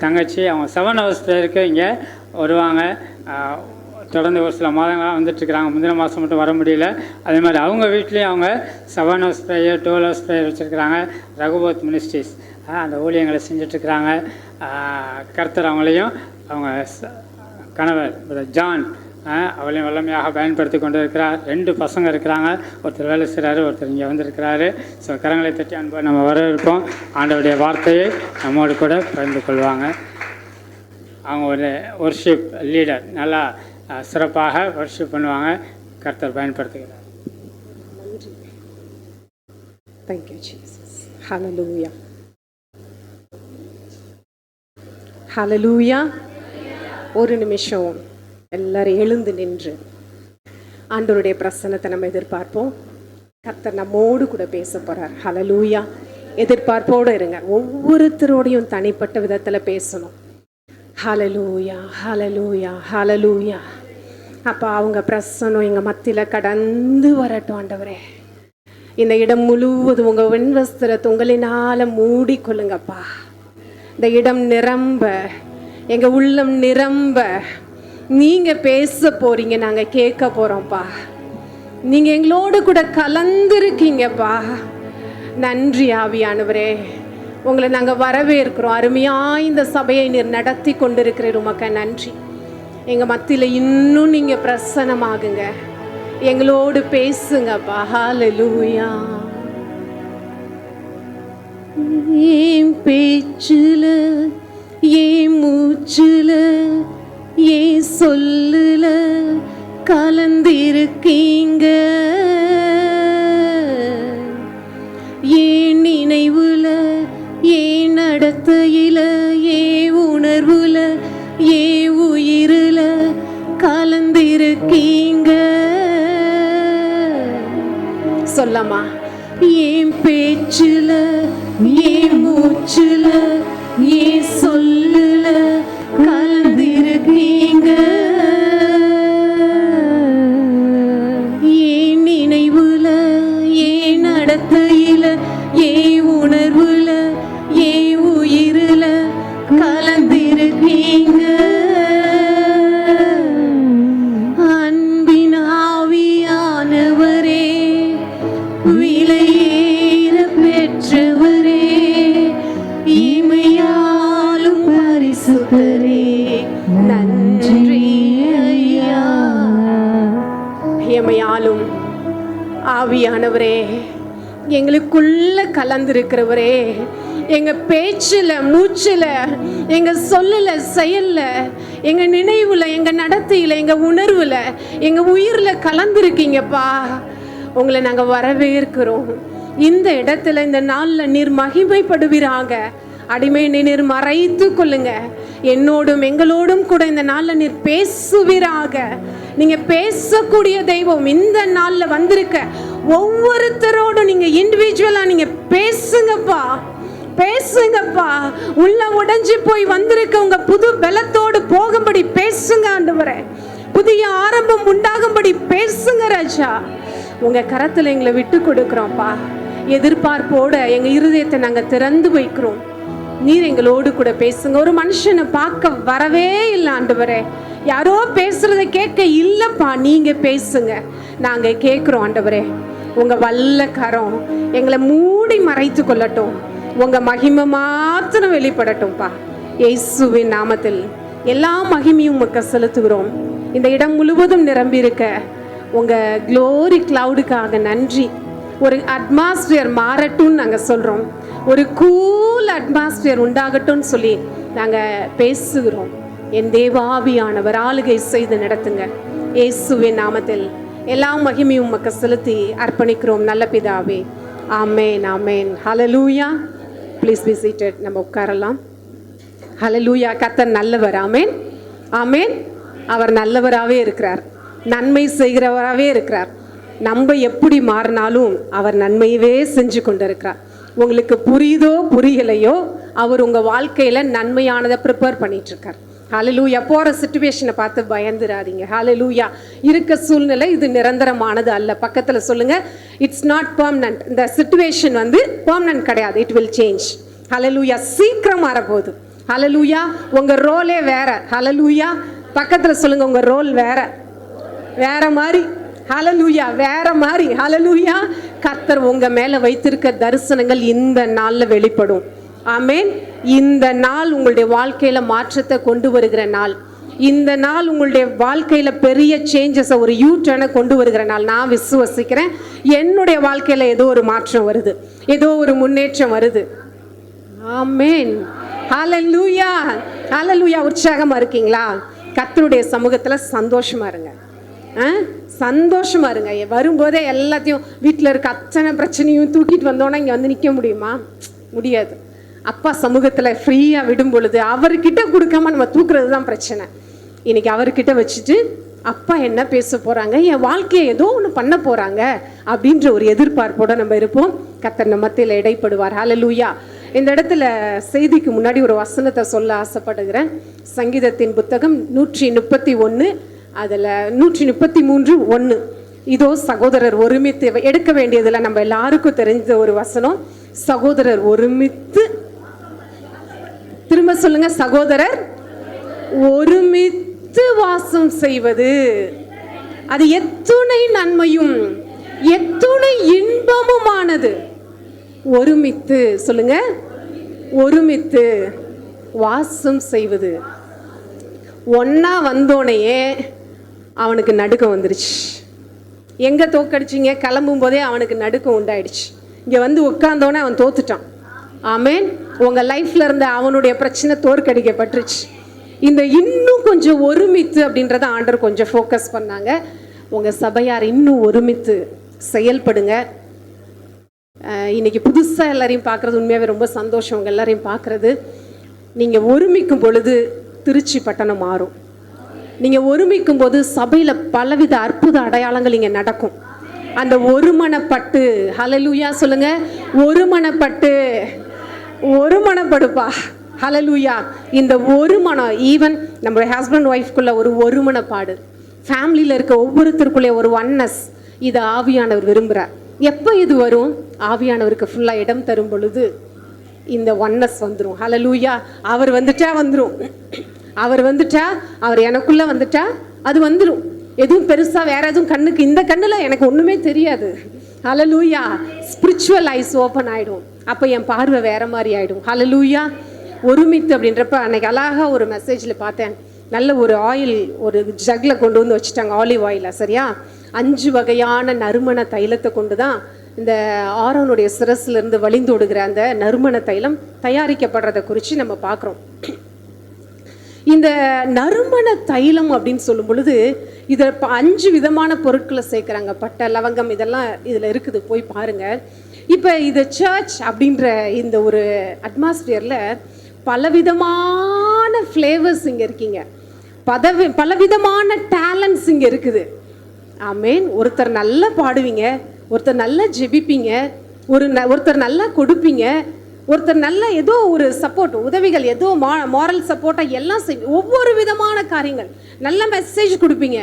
தங்கச்சி. அவங்க 7 hours ப்ரேயருக்கு இங்கே வருவாங்க. தொடர்ந்து ஒரு சில மாதங்களாக வந்துட்டுருக்குறாங்க. முந்தின மாதம் மட்டும் வர முடியல. அதே மாதிரி அவங்க வீட்லேயும் அவங்க 7 hours ப்ரேயர் 12 hours ப்ரேயர் வச்சுருக்குறாங்க. ரகுபத் மினிஸ்ட்ரிஸ் அந்த ஊழியங்களை செஞ்சிட்ருக்குறாங்க. கர்த்தர் அவங்களையும் அவங்க கணவர் ஜான் அவளையும் வல்லமையாக பயன்படுத்தி கொண்டு இருக்கிறார். 2 பசங்க இருக்கிறாங்க. ஒருத்தர் வேலை செய்கிறாரு, ஒருத்தர் இங்கே வந்திருக்கிறாரு. ஸோ கரங்களை தட்டி அன்பை நம்ம வரவேற்போம். ஆண்டவருடைய வார்த்தையை நம்மோடு கூட பகிர்ந்து கொள்வாங்க. அவங்க ஒரு ஒர்ஷிப் லீடர், நல்லா சிறப்பாக ஒர்ஷிப் பண்ணுவாங்க. கர்த்தர் பயன்படுத்துகிறார். Thank you, Jesus. Hallelujah. Hallelujah. ஒரு நிமிஷம் எல்லாரும் எழுந்து நின்று ஆண்டவருடைய பிரசன்னத்தை நம்ம எதிர்பார்ப்போம். கர்த்தர் நம்மோடு கூட பேச போறார். ஹல்லேலூயா. எதிர்பார்ப்போடு இருங்க. ஒவ்வொருத்தரோடையும் தனிப்பட்ட விதத்தில் பேசணும். ஹல்லேலூயா, ஹல்லேலூயா, ஹல்லேலூயா. அப்போ அவங்க பிரசன்னம் எங்கள் மத்தியில் கடந்து வரட்டும் ஆண்டவரே. இந்த இடம் முழுவதும் உங்கள் வெண்வஸ்திரத்தை உங்களினால் மூடிக்கொள்ளுங்கப்பா. இந்த இடம் நிரம்ப, எங்கள் உள்ளம் நிரம்ப நீங்கள் பேச போகிறீங்க, நாங்கள் கேட்க போகிறோம்ப்பா. நீங்கள் எங்களோடு கூட கலந்துருக்கீங்கப்பா. நன்றி ஆவியானவரே, உங்களை நாங்கள் வரவேற்கிறோம். அருமையாக இந்த சபையை நீர் நடத்தி கொண்டிருக்கிறீர், உமக்கு நன்றி. எங்கள் மத்தியில் இன்னும் நீங்கள் பிரசன்னமாகுங்க, எங்களோடு பேசுங்கப்பா. ஹல்லேலூயா. ஏன் பேச்சுல, ஏன் மூச்சுல, ஏன் சொல்லுல கலந்திருக்கீங்க, ஏன் நினைவுல, ஏன் நடத்தையில, ஏன் உணர்வுல, ஏன் உயிரில கலந்திருக்கீங்க. சொல்லமா? ஏன் பேச்சுல, ஏன் மூச்சுல, ஏன் சொல்லுல கலந்திருக்கீங்க, ஏன் நினைவுல, ஏன் நடத்தையில, ஏன் உணர்வுல, ஏன் உயிரில கலந்திருக்கீங்க. அன்பின் ஆவியானவரே, விலையேற பெற்றவரே, இமையாலும் பரிசுத்தரே, நன்றி ஐயா. இமையாலும் ஆவியானவரே, எங்களுக்குள்ள கலந்திருக்கிறவரே, எங்க பேச்சுல, மூச்சுல, எங்க சொல்லல, செயல்ல, எங்க நினைவுல, எங்க நடத்தையில, எங்க உணர்வுல, எங்க உயிர்ல கலந்திருக்கீங்கப்பா. உங்களை நாங்க வரவேற்கிறோம். இந்த இடத்துல இந்த நாள்ல நீர் மகிமைப்படுவீராக. அடிமை நீர் மறைத்து கொள்ளுங்க. என்னோடும் எங்களோடும் கூட இந்த நாள்ல நீர் பேசுவீராக. நீங்க பேசக்கூடிய தெய்வம். இந்த நாள்ல வந்திருக்க ஒவ்வொருத்தரோடும் நீங்க இண்டிவிஜுவலா நீங்க பேசுங்கப்பா, பேசுங்கப்பா. உள்ள உடைஞ்சு போய் வந்திருக்க உங்க புது பலத்தோடு போகும்படி பேசுங்க ஆண்டவரே. புதிய ஆரம்பம் உண்டாகும்படி பேசுங்க ராஜா. உங்க கரத்துல எங்களை விட்டு கொடுக்கிறோம்ப்பா. எதிர்பார்ப்போட எங்க இருதயத்தை நாங்க திறந்து வைக்கிறோம். நீர் எங்களோடு கூட பேசுங்க. ஒரு மனுஷனை பார்க்க வரவே இல்லை ஆண்டவரே. யாரோ பேசுறத கேட்க இல்லப்பா, நீங்க பேசுங்க, நாங்க கேட்கிறோம் ஆண்டவரே. உங்க வல்ல கரம் எங்களை மூடி மறைத்து கொள்ளட்டும். உங்க மகிமை மாத்திரம் வெளிப்படட்டும்பா. இயேசுவின் நாமத்தில் எல்லா மகிமையும் உமக்கு செலுத்துகிறோம். இந்த இடம் முழுவதும் நிரம்பி இருக்க உங்க க்ளோரி கிளவுடுக்காக நன்றி. ஒரு அட்மாஸ்பியர் மாறட்டும்னு நாங்கள் சொல்கிறோம். ஒரு கூல் அட்மாஸ்பியர் உண்டாகட்டும்னு சொல்லி நாங்கள் பேசுகிறோம். என் தேவாவியானவர் ஆளுகை செய்து நடத்துங்க. இயேசுவின் நாமத்தில் எல்லா மகிமையும் உமக்கு செலுத்தி அர்ப்பணிக்கிறோம் நல்ல பிதாவே. Amen, amen. Hallelujah. Please be seated. நம்ம உட்காரலாம். ஹல்லேலூயா. கர்த்தர் நல்லவர். ஆமேன், ஆமேன். அவர் நல்லவராகவே இருக்கிறார், நன்மை செய்கிறவராகவே இருக்கிறார். நம்ம எப்படி மாறினாலும் அவர் நன்மையவே செஞ்சு கொண்டு இருக்கிறார். உங்களுக்கு புரியுதோ புரியலையோ, அவர் உங்கள் வாழ்க்கையில் நன்மையானதை ப்ரிப்பேர் பண்ணிகிட்ருக்கார். ஹல்லேலூயா. போகிற சிச்சுவேஷனை பார்த்து பயந்துடாதீங்க. ஹல்லேலூயா. இருக்க சூழ்நிலை இது நிரந்தரமானது அல்ல. பக்கத்தில் சொல்லுங்கள், இட்ஸ் நாட் பெர்மனன்ட். இந்த சிச்சுவேஷன் பெர்மனன்ட் கிடையாது, இட் வில் சேஞ்ச். ஹல்லேலூயா. சீக்கிரம் மாறப்போகுது. ஹல்லேலூயா. உங்க ரோலே வேற. ஹல்லேலூயா. பக்கத்துல சொல்லுங்க, உங்க ரோல் வேற, வேற மாதிரி. ஹல்லேலூயா, வேற மாதிரி. ஹல்லேலூயா. கர்த்தர் உங்க மேல வைத்திருக்க தரிசனங்கள் இந்த நாள்ல வெளிப்படும். ஆமென். இந்த நாள் உங்களுடைய வாழ்க்கையில மாற்றத்தை கொண்டு வருகிற நாள். இந்த நாள் உங்களுடைய வாழ்க்கையில பெரிய சேஞ்சஸ், ஒரு யூ டர்னை கொண்டு வருகிற நாள். நான் விசுவசிக்கிறேன். என்னுடைய வாழ்க்கையில ஏதோ ஒரு மாற்றம் வருது, ஏதோ ஒரு முன்னேற்றம் வருது. ஆமென். ஹல்லேலூயா. ஹல்லேலூயா. உற்சாகமா இருக்கீங்களா? கர்த்தருடைய சமூகத்துல சந்தோஷமா இருங்க. சந்தோஷமா இருங்க. வரும்போதே எல்லாத்தையும் வீட்டில் இருக்க அத்தனை பிரச்சனையும் தூக்கிட்டு வந்தோன்னா இங்கே வந்து நிற்க முடியுமா? முடியாது. அப்பா சமூகத்தில் ஃப்ரீயாக விடும் பொழுது அவர்கிட்ட கொடுக்காம நம்ம தூக்குறது தான் பிரச்சனை. இன்னைக்கு அவர்கிட்ட வச்சுட்டு அப்பா என்ன பேச போகிறாங்க, என் வாழ்க்கையை ஏதோ ஒன்று பண்ண போகிறாங்க அப்படின்ற ஒரு எதிர்பார்ப்போடு நம்ம இருப்போம். கர்த்தர் நம்ம மத்தியில் இடைப்படுவார். ஹல்லேலூயா. இந்த இடத்துல செய்திக்கு முன்னாடி ஒரு வசனத்தை சொல்ல ஆசைப்படுகிறேன். சங்கீதத்தின் புத்தகம் 131 அதில் 133:1. இதோ சகோதரர் ஒருமித்து, எடுக்க வேண்டியதில் நம்ம எல்லாருக்கும் தெரிஞ்ச ஒரு வசனம். சகோதரர் ஒருமித்து, திரும்ப சொல்லுங்க, சகோதரர் ஒருமித்து வாசம் செய்வது அது எத்துணை நன்மையும் எத்துணை இன்பமுமானது. ஒருமித்து சொல்லுங்க, ஒருமித்து வாசம் செய்வது. ஒன்னா வந்தோனையே அவனுக்கு நடுக்கம் வந்துருச்சு. எங்க தோக்கடிச்சிங்க? கிளம்பும் போதே அவனுக்கு நடுக்கம் உண்டாயிடுச்சு. இங்க வந்து உட்கார்ந்தோன்னே அவன் தோத்துட்டான். ஆமென். உங்க லைஃப்ல இருந்த அவனுடைய பிரச்சனை தோற்கடிக்கப்பட்டுருச்சு. இந்த இன்னும் கொஞ்சம் ஒருமித்து அப்படின்றத ஆண்டவர் கொஞ்சம் ஃபோக்கஸ் பண்ணாங்க. உங்க சபையார் இன்னும் ஒருமித்து செயல்படுங்க. இன்னைக்கு புதுசா எல்லாரையும் பார்க்கறது உண்மையாவே ரொம்ப சந்தோஷம். உங்க எல்லாரையும் பார்க்கறது. நீங்க ஒருமிக்கும் பொழுது திருச்சி பட்டணம் மாறும். நீங்க ஒருமிக்கும் போது சபையில பலவித அற்புத அடையாளங்கள் இங்க நடக்கும். அந்த ஒருமனப்பட்டு, ஹல்லேலூயா சொல்லுங்க, ஒருமனப்பட்டு, ஒருமனப்படுப்பா. ஹல்லேலூயா. இந்த ஒருமனம், ஈவன் நம்ம ஹஸ்பண்ட் ஒய்ஃப்குள்ள ஒரு ஒருமனப்பாடு, ஃபேமிலியில் இருக்க ஒவ்வொருத்தருக்குள்ளே ஒரு ஒன்னஸ், இது ஆவியானவர் விரும்புகிறார். எப்போ இது வரும்? ஆவியானவருக்கு ஃபுல்லாக இடம் தரும் பொழுது இந்த ஒன்னஸ் வந்துடும். ஹல்லேலூயா. அவர் வந்துட்டா வந்துடும். அவர் வந்துட்டா, அவர் எனக்குள்ள வந்துட்டா அது வந்துடும். எதுவும் பெருசா வேற எதுவும் கண்ணுக்கு, இந்த கண்ணுல எனக்கு ஒண்ணுமே தெரியாது. ஹல்லேலூயா. ஸ்பிரிச்சுவல் ஐஸ் ஓப்பன் ஆயிடும். அப்ப என் பார்வை வேற மாதிரி ஆயிடும். ஹல்லேலூயா. ஒருமித்து அப்படின்றப்ப அன்னைக்கு அழகா ஒரு மெசேஜ்ல பார்த்தேன். நல்ல ஒரு ஆயில் ஒரு ஜக்ல கொண்டு வந்து வச்சுட்டாங்க, ஆலிவ் ஆயில. சரியா? 5 வகையான நறுமண தைலத்தை கொண்டு தான் இந்த ஆரோனுடைய சிரஸ்ல இருந்து வழிந்தோடுகிற அந்த நறுமண தைலம் தயாரிக்கப்படுறதை குறித்து நம்ம பார்க்குறோம். இந்த நறுமண தைலம் அப்படின்னு சொல்லும் பொழுது இதை 5 விதமான பொருட்களை சேர்க்குறாங்க. பட்டை, லவங்கம், இதெல்லாம் இதில் இருக்குது, போய் பாருங்க. இப்போ இது சர்ச் அப்படின்ற இந்த ஒரு அட்மாஸ்பியரில் பலவிதமான ஃப்ளேவர்ஸ் இங்கே இருக்கீங்க, பலவிதமான டேலண்ட்ஸ் இங்கே இருக்குது. ஆமேன். ஒருத்தர் நல்லா பாடுவீங்க, ஒருத்தர் நல்லா ஜெபிப்பீங்க, ஒருத்தர் நல்லா கொடுப்பீங்க, ஒருத்தர் நல்ல ஏதோ ஒரு சப்போர்ட், உதவிகள், ஏதோ மாரல் சப்போர்ட்டாக எல்லாம் செய்வீங்க. ஒவ்வொரு விதமான காரியங்கள், நல்ல மெசேஜ் கொடுப்பீங்க.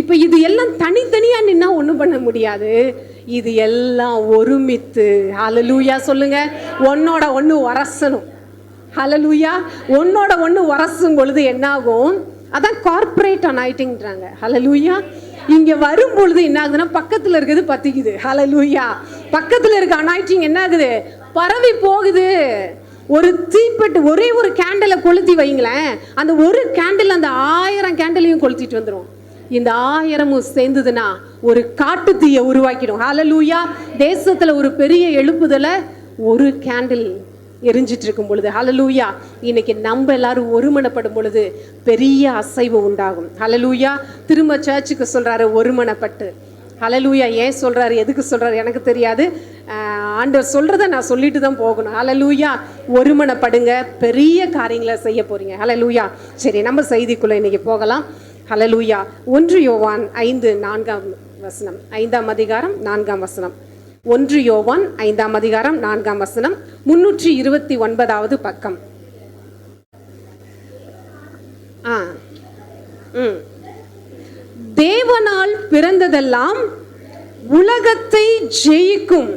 இப்போ இது எல்லாம் தனித்தனியாக நின்னா ஒன்றும் பண்ண முடியாது. இது எல்லாம் ஒருமித்து, ஹல்லேலூயா சொல்லுங்க, ஒன்னோட ஒன்று வரசணும். ஹல்லேலூயா. ஒன்னோட ஒன்று வரசும் பொழுது என்னாகும்? அதான் கார்பரேட் அனாயிட்டிங்கிறாங்க. ஹல்லேலூயா. இங்க வரும் பொழுது என்ன ஆகுதுன்னா, பக்கத்துல இருக்குது பத்திக்குது. ஹல்லேலூயா. பக்கத்துல இருக்க அனாயிட்டிங் என்ன ஆகுது? பரவி போகுது. ஒரு தீப்பெட்டு, ஒரே ஒரு கேண்டிலை கொளுத்தி வைங்களேன், அந்த ஒரு கேண்டில் அந்த 1000 கேண்டிலையும் கொளுத்திட்டு வந்துடும். இந்த 1000 சேர்ந்ததுன்னா ஒரு காட்டு தீயை உருவாக்கிடும். ஹல்லேலூயா. தேசத்துல ஒரு பெரிய எழுப்புதல ஒரு கேண்டில் எரிஞ்சிட்டு இருக்கும் பொழுது, ஹல்லேலூயா, இன்னைக்கு நம்ம எல்லாரும் ஒருமனப்படும் பொழுது பெரிய அசைவு உண்டாகும். ஹல்லேலூயா. திரும்ப சர்ச்சுக்கு சொல்றாரு ஒருமனப்பட்டு. ஹல்லேலூயா. ஏன் சொல்றாரு, எதுக்கு சொல்றாரு எனக்கு தெரியாது. ஆண்டவர் சொல்றதை நான் சொல்லிட்டு தான் போகணும். ஹல்லேலூயா. ஒருமனப்படுங்க, பெரிய காரியங்களை செய்ய போறீங்க. ஹல்லேலூயா. சரி, நம்ம செய்திக்குள்ள இன்னைக்கு போகலாம். ஹல்லேலூயா. 1 யோவான் 5:4 5ஆம் அதிகாரம் 4ஆம் வசனம். 1 யோவான் 5ஆம் அதிகாரம் 4ஆம் வசனம், 329வது பக்கம். தேவனால் பிறந்ததெல்லாம் உலகத்தை ஜெயிக்கும்.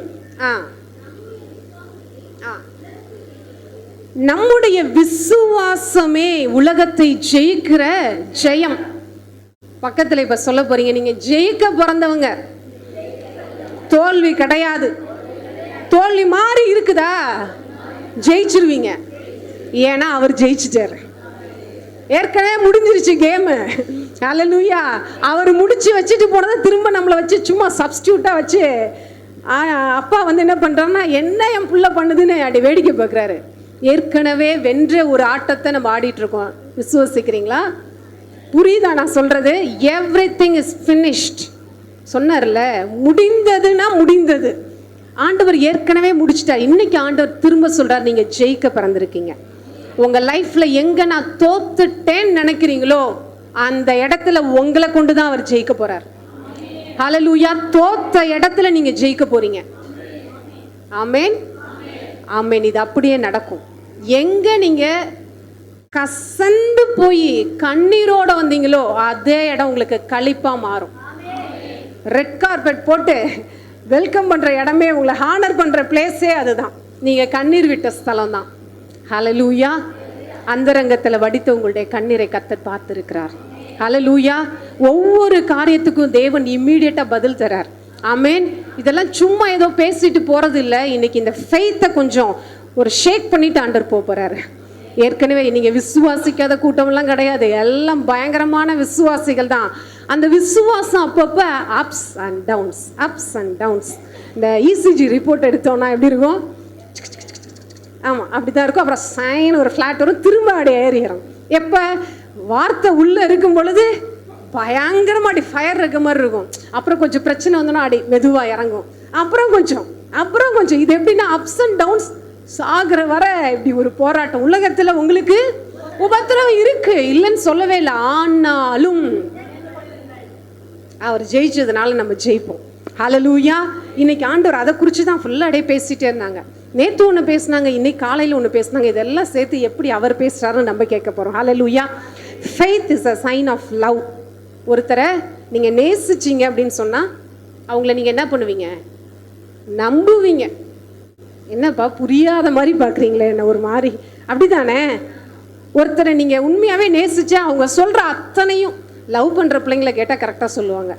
நம்முடைய விசுவாசமே உலகத்தை ஜெயிக்கிற ஜெயம். பக்கத்துல இப்ப சொல்ல போறீங்க, நீங்க ஜெயிக்க பிறந்தவங்க, தோல்வி கிடையாது. தோல்வி மாதிரி இருக்குதா, ஜெயிச்சிருவீங்க. ஏன்னா அவர் ஜெயிச்சிட்டாரு, ஏற்கனவே முடிஞ்சிருச்சு கேமு. ஹல்லேலூயா. அவர் முடிச்சு வச்சுட்டு போனதை திரும்ப நம்மளை வச்சு சும்மா சப்ஸ்டியூட்டா வச்சு அப்பா வந்து என்ன பண்றாருன்னா, என்ன என் புள்ள பண்ணுதுன்னு அப்படி வேடிக்கை பார்க்குறாரு. ஏற்கனவே வென்ற ஒரு ஆட்டத்தை நம்ம ஆடிட்டு இருக்கோம். விசுவசிக்கிறீங்களா? புரியுதா நான் சொல்றது? எவ்ரிதிங் இஸ் ஃபினிஷ்ட் சொன்னார்ல, முடிந்ததுன்னா முடிந்தது. ஆண்டவர் ஏற்கனவே முடிச்சிட்டார். இன்னைக்கு ஆண்டவர் திரும்ப சொல்றார், நீங்க ஜெயிக்க பிறந்திருக்கீங்க. உங்க லைஃப்ல எங்க நான் தோத்துட்டேன்னு நினைக்கிறீங்களோ அந்த இடத்துல உங்களை கொண்டுதான் அவர் ஜெயிக்க போறார். ஹல்லேலூயா. தோத்த இடத்துல நீங்க ஜெயிக்க போறீங்க. ஆமென், ஆமென். இது அப்படியே நடக்கும். எங்க நீங்க கசந்து போய் கண்ணீரோட வந்தீங்களோ அதே இடம் உங்களுக்கு களிப்பா மாறும். ரெட் கார்பெட் போட்டு வெல்கம் பண்ற இடமே, உங்களை ஹானர் பண்ற பிளேஸே அதுதான். நீங்க கண்ணீர் விட்ட ஸ்தலம் தான். ஹல்லேலூயா. அந்தரங்கத்துல வடித்த உங்களுடைய கண்ணீரை கர்த்தர் பார்த்திருக்கிறார். ஹல்லேலூயா. ஒவ்வொரு காரியத்துக்கும் தேவன் இம்மீடியட்டா பதில் தரார். ஆமென். இதெல்லாம் சும்மா ஏதோ பேசிட்டு போறது இல்லை. இன்னைக்கு இந்த ஃபெய்த்தை கொஞ்சம் ஒரு ஷேக் பண்ணிட்டு ஆண்டவர் போறாரு. ஏற்கனவே நீங்க விசுவாசிக்காத கூட்டம்லாம் கிடையாது, எல்லாம் பயங்கரமான விசுவாசிகள் தான். அந்த விசுவாசம் அப்பப்ப ups and downs, ups and downs. இந்த இசிஜி ரிப்போர்ட் எடுத்தோம்னா எப்படி இருக்கும்? ஆமாம், அப்படிதான் இருக்கும். அப்புறம் சைன் ஒரு ஃப்ளாட் வரும், திரும்ப அப்படி ஏறிடும். எப்போ வார்த்தை உள்ளே இருக்கும் பொழுது பயங்கரமாக அப்படி ஃபயர் இருக்க மாதிரி இருக்கும். அப்புறம் கொஞ்சம் பிரச்சனை வந்தோன்னா அப்படி மெதுவாக இறங்கும். அப்புறம் கொஞ்சம் இது எப்படின்னா அப்ஸ் அண்ட் டவுன்ஸ் சாகிற வர இப்படி ஒரு போராட்டம். உலகத்தில் உங்களுக்கு உபத்திரவம் இருக்கு, இல்லைன்னு சொல்லவே இல்லை. ஆனாலும் அவர் ஜெயிச்சதுனால நம்ம ஜெயிப்போம். ஹல்லேலூயா. இன்னைக்கு ஆண்டவர் அதை குறித்து தான் ஃபுல்லாக அப்படியே பேசிகிட்டே இருந்தாங்க. நேற்று ஒன்று பேசினாங்க, இன்னைக்கு காலையில் ஒன்று பேசினாங்க. இதெல்லாம் சேர்த்து எப்படி அவர் பேசுகிறாருன்னு நம்ம கேட்க போகிறோம். Hallelujah. Faith is a sign of love. ஒருத்தரை நீங்கள் நேசிச்சிங்க அப்படின்னு சொன்னால் அவங்கள நீங்கள் என்ன பண்ணுவீங்க? நம்புவீங்க. என்னப்பா புரியாத மாதிரி பார்க்குறீங்களே என்ன ஒரு மாதிரி, அப்படி தானே? ஒருத்தரை நீங்கள் உண்மையாகவே நேசிச்சா அவங்க சொல்கிற அத்தனையும், லவ் பண்ணுற பிள்ளைங்களை கேட்டால் கரெக்டாக சொல்லுவாங்க.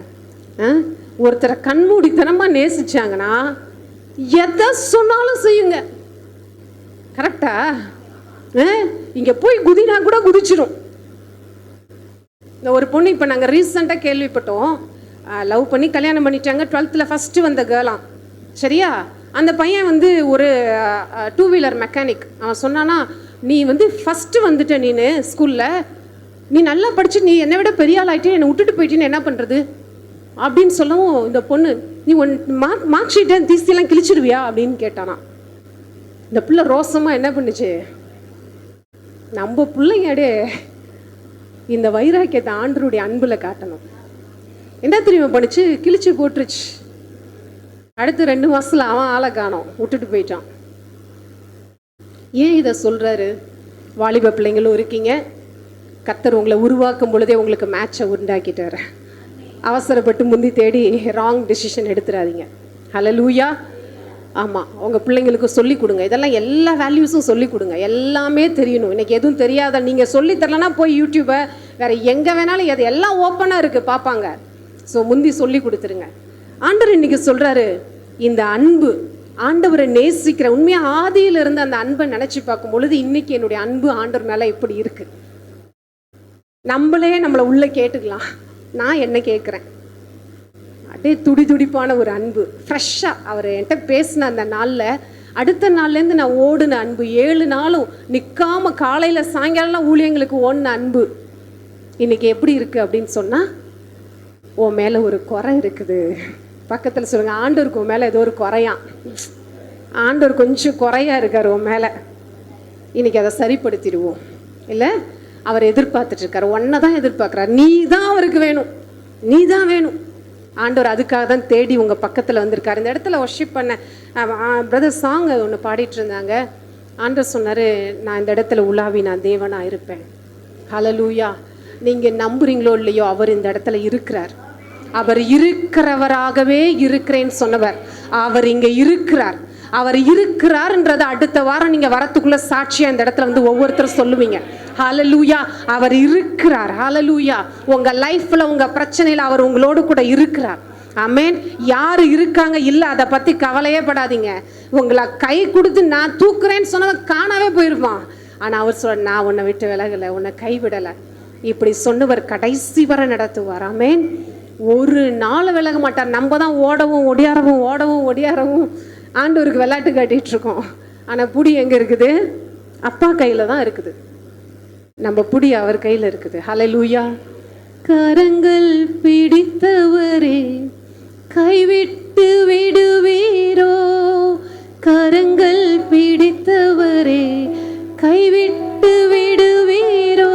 ஒருத்தரை கண்மூடித்தனமாக நேசிச்சாங்கன்னா எதை சொன்னாலும் செய்யுங்க. கரெக்டா? இங்கே போய் குதினா கூட குதிச்சிடும். இந்த ஒரு பொண்ணு இப்போ நாங்கள் ரீசெண்டாக கேள்விப்பட்டோம், லவ் பண்ணி கல்யாணம் பண்ணிட்டாங்க. 12th ஃபஸ்ட்டு வந்த கேர்லாம், சரியா? அந்த பையன் வந்து ஒரு 2 வீலர் மெக்கானிக். அவன் சொன்னானா, நீ வந்து ஃபஸ்ட்டு வந்துட்ட, நீனு ஸ்கூலில் நீ நல்லா படிச்சு நீ என்னை விட பெரிய ஆள் ஆகிட்டே, என்னை விட்டுட்டு போயிட்டேன்னு என்ன பண்ணுறது அப்படின்னு சொல்லவும், இந்த பொண்ணு, நீ மார்க் ஷீட்டை தீசியெல்லாம் கிழிச்சிடுவியா அப்படின்னு கேட்டானா. இந்த பிள்ளை ரோசமாக என்ன பண்ணுச்சு, நம்ம பிள்ளைங்கடே இந்த வைராக்கியத்தை ஆண்டவருடைய அன்பில் காட்டணும். என்ன தெரியுமா பண்ணுச்சு? கிழிச்சு போட்டுருச்சு. அடுத்து 2 மாதத்தில் அவன் ஆளை காணோம், விட்டுட்டு போயிட்டான். ஏன் இதை சொல்கிறாரு? வாலிப பிள்ளைங்களும் இருக்கீங்க, கர்த்தர் உங்களை உருவாக்கும் பொழுதே உங்களுக்கு மேட்சை உண்டாக்கிட்டார். அவசரப்பட்டு முந்தி தேடி ராங் டெசிஷன் எடுத்துடாதீங்க. ஹல்லேலூயா. ஆமாம், உங்கள் பிள்ளைங்களுக்கு சொல்லிக் கொடுங்க. இதெல்லாம் எல்லா வேல்யூஸும் சொல்லிக் கொடுங்க. எல்லாமே தெரியணும். இன்றைக்கி எதுவும் தெரியாத நீங்கள் சொல்லித்தரலன்னா போய் யூடியூப்பை வேறு எங்கே வேணாலும் எது எல்லாம் ஓப்பனாக இருக்குது, பார்ப்பாங்க. ஸோ முந்தி சொல்லி கொடுத்துருங்க. ஆண்டவர் இன்றைக்கி சொல்கிறாரு, இந்த அன்பு, ஆண்டவரை நேசிக்கிற உண்மையாக ஆதியிலிருந்து அந்த அன்பை நினச்சி பார்க்கும் பொழுது இன்றைக்கி என்னுடைய அன்பு ஆண்டவர் மேலே எப்படி இருக்குது. நம்மளே நம்மளை உள்ளே கேட்டுக்கலாம். நான் என்ன கேட்குறேன்? அப்படியே துடிதுடிப்பான ஒரு அன்பு, ஃப்ரெஷ்ஷாக அவர் என்கிட்ட பேசின அந்த நாளில் அடுத்த நாள்லேருந்து நான் ஓடின அன்பு, 7 நாளும் நிற்காமல் காலையில் சாயங்காலம் ஊழியங்களுக்கு ஓடின அன்பு இன்றைக்கி எப்படி இருக்குது அப்படின்னு சொன்னால், உன் மேலே ஒரு குறை இருக்குது. பக்கத்தில் சொல்லுங்கள், ஆண்டவருக்கு உன் மேலே ஏதோ ஒரு குறையான், ஆண்டவர் கொஞ்சம் குறையா இருக்கார் உன் மேலே, இன்றைக்கி அதை சரிப்படுத்திடுவோம். இல்லை, அவர் எதிர்பார்த்துட்ருக்கார், ஒன்றை தான் எதிர்பார்க்குறார். நீ தான் அவருக்கு வேணும், நீ தான் வேணும். ஆண்டவர் அதுக்காக தான் தேடி உங்கள் பக்கத்தில் வந்திருக்கார். இந்த இடத்துல வர்ஷிப் பண்ண பிரதர் சாங் ஒன்று பாடிட்டு இருந்தாங்க. ஆண்டவர் சொன்னார், நான் இந்த இடத்துல உலாவி நான் தேவனாக இருப்பேன். ஹல்லேலூயா. நீங்கள் நம்புறீங்களோ இல்லையோ, அவர் இந்த இடத்துல இருக்கிறார். அவர் இருக்கிறவராகவே இருக்கிறேன்னு சொன்னவர், அவர் இங்கே இருக்கிறார். அவர் இருக்கிறார்ன்றதை அடுத்த வாரம் நீங்க வரத்துக்குள்ள சாட்சியா இந்த இடத்துல வந்து ஒவ்வொருத்தரும் சொல்லுவீங்க. ஹல்லேலூயா, அவர் இருக்கிறார். ஹல்லேலூயா, உங்க லைஃப்ல உங்க பிரச்சனையில அவர் உங்களோடு கூட இருக்கிறார். ஆமென். யாரு இருக்காங்க இல்ல அதை பத்தி கவலையே படாதீங்க. உங்களை கை கொடுத்து நான் தூக்குறேன்னு சொன்னவன் காணாவே போயிருப்பான். ஆனா அவர் சொல்ல, நான் உன்னை விட்டு விலகலை, உன்னை கைவிடலை. இப்படி சொன்னவர் கடைசி வரை நடத்துவார். ஆமென். ஒரு நாள் விலக மாட்டார். நம்ம தான் ஓடவும் ஒடியாரவும் ஆண்டவருக்கு விளையாட்டு காட்டிட்டு இருக்கோம். ஆனா புடி எங்க இருக்குது? அப்பா கையில தான் இருக்குது. நம்ம புடி அவர் கையில இருக்குது. ஹல்லேலூயா. கரங்கள் பிடித்தவரே கைவிட்டு விடுவீரோ, கரங்கள் பிடித்தவரே கைவிட்டு விடுவீரோ,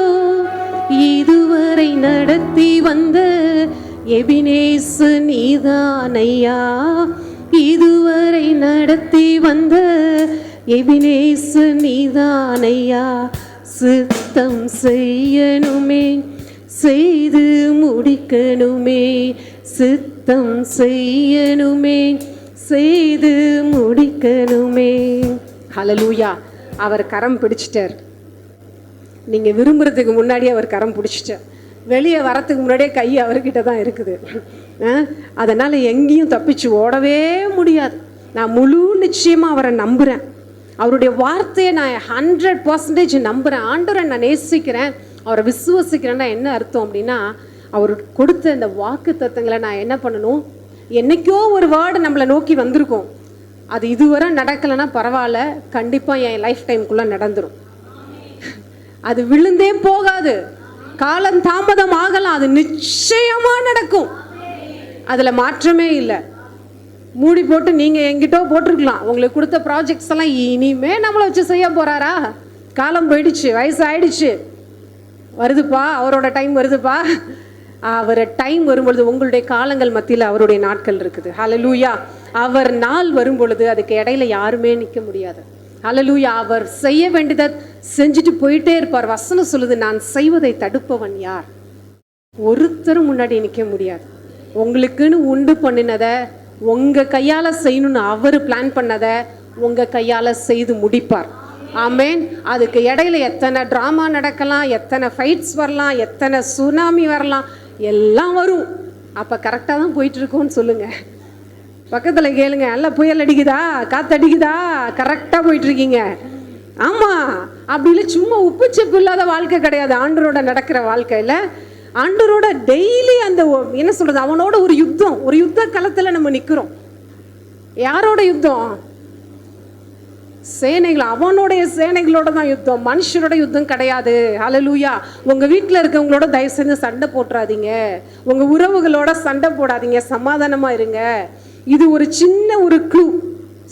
இதுவரை நடத்தி வந்த எபினேசு நீதானையா, இதுவரை நடத்தி வந்த எபினேசு நீதானையா, சித்தம் செய்யணுமே செய்து முடிக்கணுமே, சித்தம் செய்யணுமே செய்து முடிக்கணுமே. ஹல்லேலூயா. அவர் கரம் பிடிச்சிட்டார். நீங்க விரும்புறதுக்கு முன்னாடியே அவர் கரம் பிடிச்சிட்டார். வெளியே வரத்துக்கு முன்னாடியே கை அவர்கிட்ட தான் இருக்குது. அதனால எங்கேயும் தப்பிச்சு ஓடவே முடியாது. நான் முழு நிச்சயமா அவரை நம்புறேன். அவருடைய வார்த்தையை நான் 100% நம்புறேன். ஆண்டவரை நான் நேசிக்கிறேன், அவரை விசுவசிக்கிறேன்னா என்ன அர்த்தம் அப்படின்னா, அவர் கொடுத்த இந்த வாக்கு தத்தங்களை நான் என்ன பண்ணணும், என்னைக்கோ ஒரு வேர்டு நம்மளை நோக்கி வந்திருக்கோம், அது இதுவரை நடக்கலைன்னா பரவாயில்ல, கண்டிப்பாக என் லைஃப் டைமுக்குள்ளே நடந்துடும். அது விழுந்தே போகாது, காலம் தாமதம் ஆகலாம், அது நிச்சயமாக நடக்கும், அதில் மாற்றமே இல்லை. மூடி போட்டு நீங்கள் எங்கிட்டோ போட்டிருக்கலாம், உங்களுக்கு கொடுத்த ப்ராஜெக்ட்ஸ் எல்லாம் இனிமே நம்மளை வச்சு செய்ய போகிறாரா? காலம் போயிடுச்சு, வயசு ஆயிடுச்சு, வருதுப்பா, அவரோட டைம் வருதுப்பா. அவர் டைம் வரும்பொழுது உங்களுடைய காலங்கள் மத்தியில் அவருடைய நாட்கள் இருக்குது. ஹல்லேலூயா. அவர் நாள் வரும்பொழுது அதுக்கு இடையில யாருமே நிற்க முடியாது. ஹல்லேலூயா. அவர் செய்ய வேண்டியதை செஞ்சுட்டு போயிட்டே இருப்பார். வசனம் சொல்லுது, நான் செய்வதை தடுப்பவன் யார்? ஒருத்தரும் முன்னாடி நிற்க முடியாது. உங்களுக்குன்னு உண்டு பண்ணினதை உங்கள் கையால் செய்யணும்னு அவர் பிளான் பண்ணதை உங்கள் கையால் செய்து முடிப்பார். ஆமேன். அதுக்கு இடையில எத்தனை ட்ராமா நடக்கலாம், எத்தனை ஃபைட்ஸ் வரலாம், எத்தனை சுனாமி வரலாம், எல்லாம் வரும். அப்போ கரெக்டாக தான் போயிட்டுருக்கோன்னு சொல்லுங்கள். பக்கத்தில் கேளுங்க, எல்லாம் புயல் அடிக்குதா, காற்றடிக்குதா, கரெக்டாக போயிட்டுருக்கீங்க. ஆமாம், அப்படி இல்லை, சும்மா உப்பு செப்பு இல்லாத வாழ்க்கை கிடையாது. ஆண்டவரோட நடக்கிற வாழ்க்கையில் ஆண்டவரோட டெய்லி அந்த என்ன சொல்கிறது, அவனோட ஒரு யுத்த களத்தில் நம்ம நிற்கிறோம். யாரோட யுத்தம்? சேனைகள், அவனுடைய சேனைகளோட தான் யுத்தம், மனுஷரோட யுத்தம் கிடையாது. ஹல்லேலூயா. உங்கள் வீட்டில் இருக்கவங்களோட தயவு செஞ்சு சண்டை போட்டுறாதீங்க, உங்கள் உறவுகளோட சண்டை போடாதீங்க, சமாதானமாக இருங்க. இது ஒரு சின்ன ஒரு க்ளூ,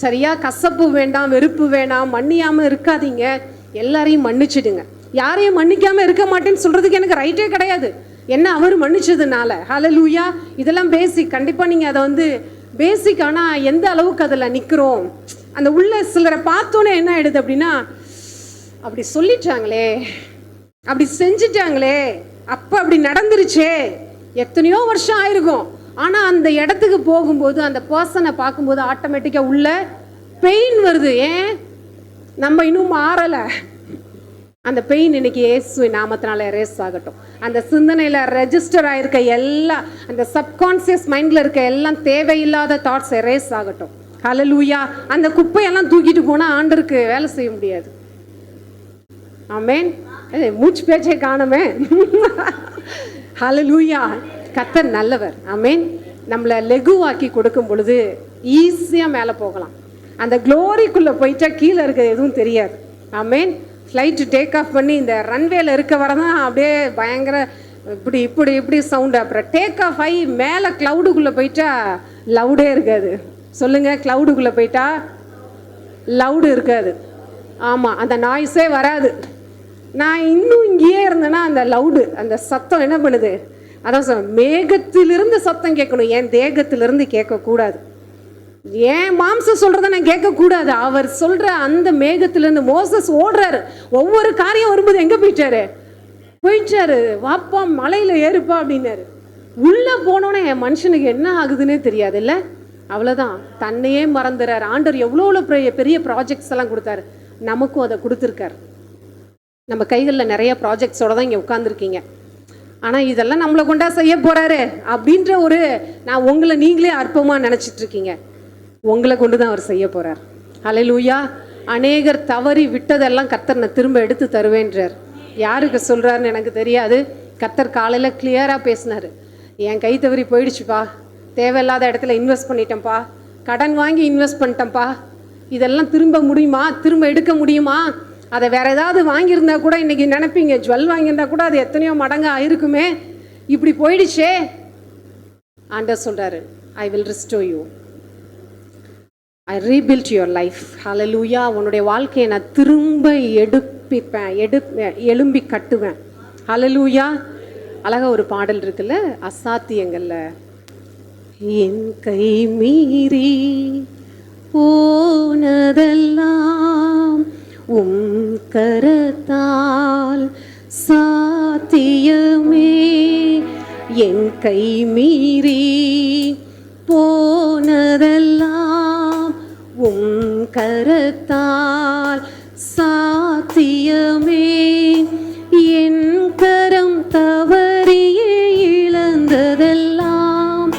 சரியா? கசப்பு வேண்டாம், வெறுப்பு வேண்டாம், மன்னியாமல் இருக்காதீங்க, எல்லாரையும் மன்னிச்சிடுங்க. யாரையும் மன்னிக்காமல் இருக்க மாட்டேன்னு சொல்கிறதுக்கு எனக்கு ரைட்டே கிடையாது. என்ன, அவர் மன்னிச்சதுனால. ஹல்லேலூயா. இதெல்லாம் பேசிக், கண்டிப்பாக நீங்கள் அதை வந்து பேசிக். ஆனால் எந்த அளவுக்கு அதில் நிற்கிறோம், அந்த உள்ள சிலரை பார்த்தோன்னே என்ன ஆயிடுது அப்படின்னா, அப்படி சொல்லிட்டாங்களே, அப்படி செஞ்சிட்டாங்களே, அப்போ அப்படி நடந்துருச்சே, எத்தனையோ வருஷம் ஆயிருக்கும். ஆனால் அந்த இடத்துக்கு போகும்போது அந்த பர்சனை பார்க்கும்போது ஆட்டோமேட்டிக்காக உள்ள பெயின் வருது. ஏன்? நம்ம இன்னும் மாறலை. அந்த பெயின் இன்னைக்கு இயேசு நாமத்தினால எரேஸ் ஆகட்டும். அந்த சிந்தனையில் ரெஜிஸ்டர் ஆகிருக்க எல்லாம், அந்த சப்கான்சியஸ் மைண்டில் இருக்க எல்லாம் தேவையில்லாத தாட்ஸ் எரேஸ் ஆகட்டும். ஹல்லேலூயா. அந்த குப்பையெல்லாம் தூக்கிட்டு போனால் ஆண்டருக்கு வேலை செய்ய முடியாது. ஆமேன். மூச்சு பேச்சை காணுமே. ஹல்லேலூயா. கர்த்தர் நல்லவர். ஆமேன். நம்மளை லெகுவாக்கி கொடுக்கும் பொழுது ஈஸியாக மேலே போகலாம். அந்த க்ளோரிக்குள்ளே போயிட்டா கீழே இருக்க எதுவும் தெரியாது. ஆமேன். ஃப்ளைட்டு டேக் ஆஃப் பண்ணி இந்த ரன்வேல இருக்க வர தான் அப்படியே பயங்கர இப்படி இப்படி இப்படி சவுண்டு. அப்புறம் டேக் ஆஃப் ஆகி மேலே க்ளவுடுக்குள்ளே போயிட்டா லவுடே இருக்காது. சொல்லுங்கள், க்ளவுடுக்குள்ளே போயிட்டா லவுடு இருக்காது. ஆமாம், அந்த நாய்ஸே வராது. நான் இன்னும் இங்கேயே இருந்தேன்னா அந்த லவுடு, அந்த சத்தம் என்ன பண்ணுது? அதான் சொல், மேகத்திலிருந்து சத்தம் கேட்கணும், என் தேகத்திலிருந்து கேட்கக்கூடாது. ஏன் மாம்சம் சொல்கிறத நான் கேட்கக்கூடாது. அவர் சொல்கிற அந்த மேகத்திலேருந்து மோசஸ் ஓடுறாரு. ஒவ்வொரு காரியம் வரும்போது எங்கே போயிட்டாரு, வாப்பா மலையில் ஏறுப்பா அப்படின்னாரு. உள்ளே போனோன்னே என் மனுஷனுக்கு என்ன ஆகுதுன்னே தெரியாது இல்லை? அவ்வளோதான், தன்னையே மறந்துறார். ஆண்டவர் எவ்வளோ பெரிய பெரிய ப்ராஜெக்ட்ஸ் எல்லாம் கொடுத்தாரு, நமக்கும் அதை கொடுத்துருக்காரு. நம்ம கைகளில் நிறைய ப்ராஜெக்ட்ஸோட தான் இங்கே உட்காந்துருக்கீங்க. ஆனால் இதெல்லாம் நம்மளை கொண்டா செய்ய போகிறாரு அப்படின்ற ஒரு நான் உங்களை நீங்களே அற்பமாக நினச்சிட்ருக்கீங்க. உங்களை கொண்டு தான் அவர் செய்ய போகிறார். ஹல்லேலூயா. அநேகர் தவறி விட்டதெல்லாம் கர்த்தர் நான் திரும்ப எடுத்து தருவேன்றார். யாருக்கு சொல்கிறாருன்னு எனக்கு தெரியாது. கர்த்தர் காலையில் கிளியராக பேசினார். என் கை தவறி போயிடுச்சுப்பா, தேவையில்லாத இடத்துல இன்வெஸ்ட் பண்ணிட்டேன்ப்பா, கடன் வாங்கி இன்வெஸ்ட் பண்ணிட்டேன்ப்பா, இதெல்லாம் திரும்ப முடியுமா, திரும்ப எடுக்க முடியுமா? அதை வேறு ஏதாவது வாங்கியிருந்தா கூட இன்றைக்கி நினைப்பீங்க, ஜுவல் வாங்கியிருந்தா கூட அது எத்தனையோ மடங்கு ஆயிருக்குமே, இப்படி போயிடுச்சே. ஆண்டவர் சொல்கிறாரு, I will restore you, I rebuild your life. Hallelujah. உன்னுடைய வாழ்க்கையை நான் திரும்ப எழும்பி கட்டுவேன். ஹல்லேலூயா. அழகா ஒரு பாடல் இருக்குல்ல, அசாத்தியங்கள்ல, என் கை மீறி போனதெல்லாம் கரத்தால் சாத்தியமே. என் கை மீறி போனதெல்லாம் கரத்தால் சாத்தியமே. என் கரம் தவறியே இழந்ததெல்லாம்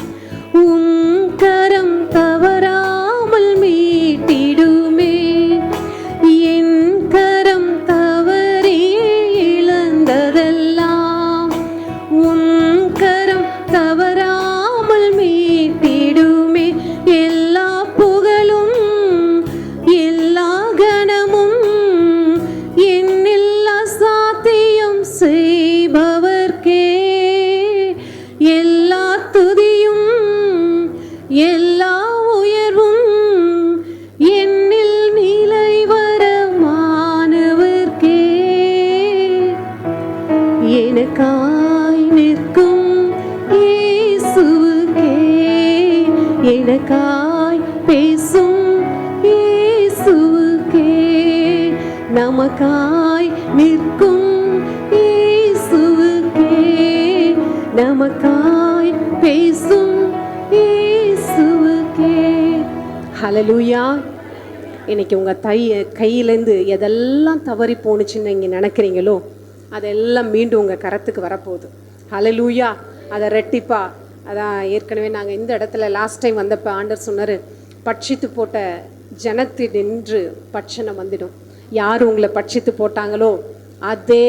கரம் தவறாமல் மீட்டிடுமே. என் கரம் தவறியே இழந்ததெல்லாம் கரம் தவறாமல் மீட்டிடுமே. எல்லா புகழும் எல்லா கணமும் என்னில் அசாத்தியம் செய்பவர்க்கே. எல்லா துதியும் எல்லா உயர்வும் என்னில் நிலைவரமானவர்க்கே. எனக்காய் நிற்கும் இயேசுவுக்கே, எனக்காய் பேசும் இயேசுவுக்கே, நமக்காய் நிற்கும் இயேசுவுக்கே, நமக்காய் பேசும் இயேசுவுக்கே. ஹல்லேலூயா. இன்னைக்கு உங்கள் கையிலேருந்து எதெல்லாம் தவறி போணுச்சுன்னு நீங்கள் நினைக்கிறீங்களோ அதெல்லாம் மீண்டும் உங்கள் கரத்துக்கு வரப்போகுது. ஹல்லேலூயா. அதை ரெட்டிப்பா. அதான் ஏற்கனவே நாங்கள் இந்த இடத்துல லாஸ்ட் டைம் வந்தப்போ ஆண்டவர் சொன்னார், பட்சித்து போட்ட ஜனத்தினின்று பட்சணம் வந்துடும். யார் உங்களை பட்சித்து போட்டாங்களோ அதே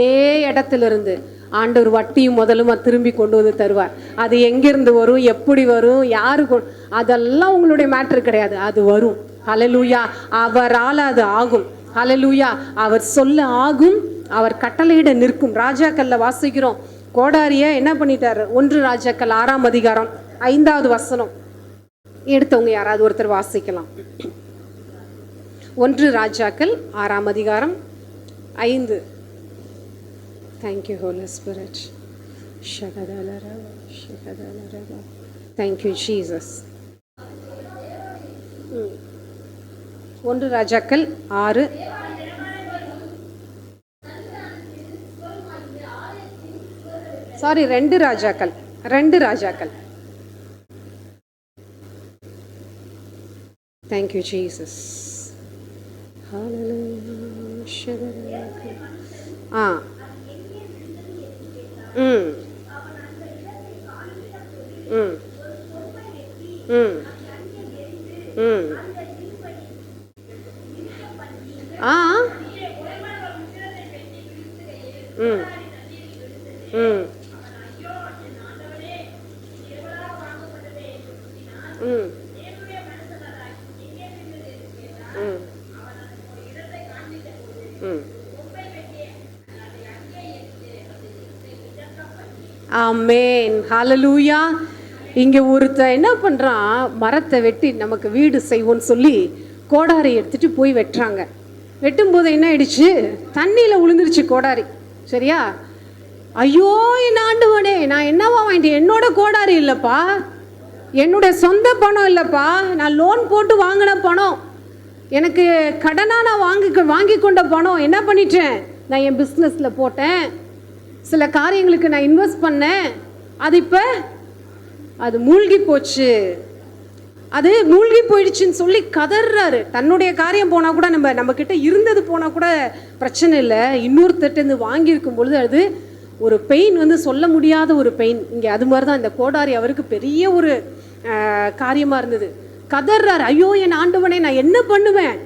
இடத்துலேருந்து ஆண்டவர் வட்டியும் முதலுமா திரும்பி கொண்டு வந்து தருவார். அது எங்கேருந்து வரும், எப்படி வரும், யாருக்கு, அதெல்லாம் உங்களுடைய மேட்ரு கிடையாது, அது வரும். ஹல்லேலூயா. அவரால் அது ஆகும். ஹல்லேலூயா. அவர் சொல்ல ஆகும், அவர் கட்டளையிட நிற்கும். ராஜாக்கள்ல வாசிக்கிறோம், கோடாரிய என்ன பண்ணிட்டாரு. 1 ராஜாக்கள் 6ஆம் அதிகாரம் 5வது வசனம் எடுத்தவங்க யாராவது ஒருத்தர் வாசிக்கலாம். 1 ராஜாக்கள் 6ஆம் அதிகாரம் 5. Thank you holy spirit. Thank you Jesus. 1 ராஜாக்கள் 6. சாரி, 2 ராஜாக்கள். Thank you Jesus. ஆமென். ஹல்லேலூயா. இங்கே ஒருத்தன் என்ன பண்ணுறான், மரத்தை வெட்டி நமக்கு வீடு செய்வோன்னு சொல்லி கோடாரி எடுத்துகிட்டு போய் வெட்டுறாங்க. வெட்டும்போது என்ன ஆயிடுச்சு, தண்ணியில் விழுந்துருச்சு கோடாரி. சரியா? ஐயோ என் ஆண்டவனே, நான் என்னவா வாங்கிட்டேன், என்னோட கோடாரி இல்லைப்பா, என்னுடைய சொந்த பணம் இல்லைப்பா, நான் லோன் போட்டு வாங்கின பணம், எனக்கு கடனாக நான் வாங்கி கொண்ட பணம். என்ன பண்ணிட்டேன், நான் என் பிஸ்னஸில் போட்டேன், சில காரியங்களுக்கு நான் இன்வெஸ்ட் பண்ணேன், அது இப்போ அது மூழ்கி போச்சு. அது மூழ்கி போயிடுச்சுன்னு சொல்லி கதறாரு. தன்னுடைய காரியம் போனால் கூட நம்ம கிட்ட இருந்தது போனால் கூட பிரச்சனை இல்லை, இன்னொருத்தட்டு வாங்கியிருக்கும் பொழுது அது ஒரு பெயின் வந்து சொல்ல முடியாத ஒரு பெயின். இங்கே அது மாதிரி தான் இந்த கோடாரி அவருக்கு பெரிய ஒரு காரியமாக இருந்தது. கதறாரு, ஐயோ என் ஆண்டவனே நான் என்ன பண்ணுவேன்.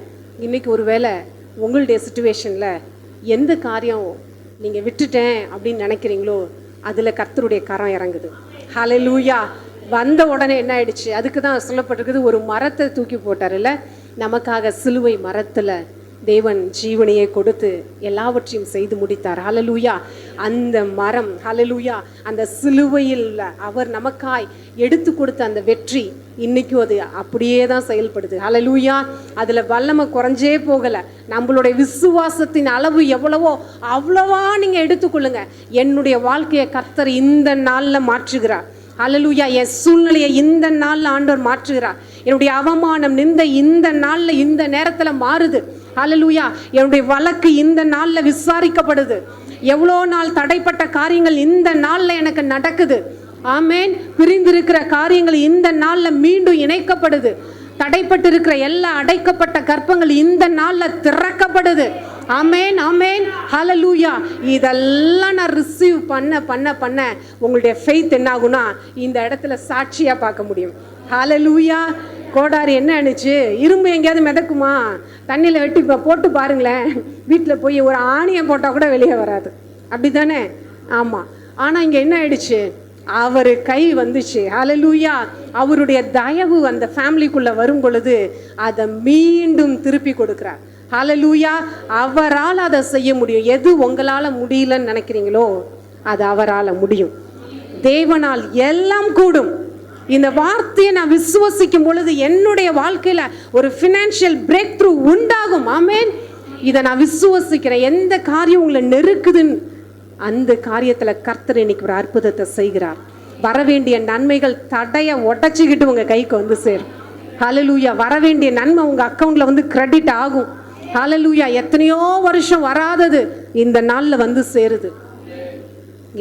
இன்னைக்கு ஒரு வேளை உங்களுடைய சுச்சுவேஷனில் எந்த காரியம் நீங்கள் விட்டுட்டேன் அப்படின்னு நினைக்கிறீங்களோ அதில் கர்த்தருடைய கரம் இறங்குது. ஹல்லேலூயா. வந்த உடனே என்ன ஆயிடுச்சு, அதுக்கு தான் சொல்லப்பட்டிருக்குது, ஒரு மரத்தை தூக்கி போட்டார்ல நமக்காக. சிலுவை மரத்தில் தேவன் ஜீவனையை கொடுத்து எல்லாவற்றையும் செய்து முடித்தார். ஹல்லேலூயா. அந்த மரம், ஹல்லேலூயா, அந்த சிலுவையில் அவர் நமக்காய் எடுத்து கொடுத்த அந்த வெற்றி இன்னைக்கும் அது அப்படியே தான் செயல்படுது. ஹல்லேலூயா. அதில் வல்லமை குறைஞ்சே போகலை. நம்மளுடைய விசுவாசத்தின் அளவு எவ்வளவோ அவ்வளவா நீங்கள் எடுத்துக்கொள்ளுங்க. என்னுடைய வாழ்க்கையை கர்த்தர் இந்த நாளில் மாற்றுகிறார். ஹல்லேலூயா. என் சூழ்நிலையை இந்த நாளில் ஆண்டவர் மாற்றுகிறார். என்னுடைய அவமானம் நிந்த இந்த நாளில் இந்த நேரத்தில் மாறுது. ஹல்லேலூயா. என்னுடைய வழக்கு இந்த நாளில் விசாரிக்கப்படுது. எவ்வளோ நாள் தடைப்பட்ட காரியங்கள் இந்த நாளில் எனக்கு நடக்குது. ஆமேன். பிரிந்திருக்கிற காரியங்கள் இந்த நாளில் மீண்டும் இணைக்கப்படுது. தடைப்பட்டு இருக்கிற எல்லா அடைக்கப்பட்ட கற்பங்கள் இந்த நாளில் திறக்கப்படுது. ஆமேன், ஆமேன், ஹல்லேலூயா. இதெல்லாம் நான் ரிசீவ் பண்ண உங்களுடைய ஃபெய்த் என்ன ஆகுனா இந்த இடத்துல சாட்சியா பார்க்க முடியும். ஹல்லேலூயா. கோடாரி என்ன ஆனிச்சு, இரும்பு எங்கேயாவது மிதக்குமா? தண்ணியில் வெட்டி போட்டு பாருங்களேன், வீட்டில் போய் ஒரு ஆணியை போட்டால் கூட வெளியே வராது, அப்படி தானே? ஆமாம். ஆனால் இங்கே என்ன ஆயிடுச்சு, அவர் கை வந்துச்சு. ஹல்லேலூயா. அவருடைய தயவு அந்த ஃபேமிலிக்குள்ளே வரும் பொழுது அதை மீண்டும் திருப்பி கொடுக்குறார். ஹல்லேலூயா. அவரால் அதை செய்ய முடியும். எது உங்களால் முடியலன்னு நினைக்கிறீங்களோ அது அவரால் முடியும். தேவனால் எல்லாம் கூடும். இந்த வார்த்தையை நான் விசுவசிக்கும் பொழுது என்னுடைய வாழ்க்கையில் ஒரு ஃபினான்ஷியல் பிரேக் த்ரூ உண்டாகும். ஆமேன். இதை நான் விசுவசிக்கிறேன். எந்த காரியம் உங்களை நெருக்குதுன்னு அந்த காரியத்தில் கர்த்தர் இன்னைக்கு ஒரு அற்புதத்தை செய்கிறார். வரவேண்டிய நன்மைகள் தடையை உடச்சிக்கிட்டு உங்கள் கைக்கு வந்து சேரும். ஹல்லேலூயா. வரவேண்டிய நன்மை உங்கள் அக்கௌண்ட்டில் வந்து கிரெடிட் ஆகும். ஹல்லேலூயா. எத்தனையோ வருஷம் வராதது இந்த நாளில் வந்து சேருது.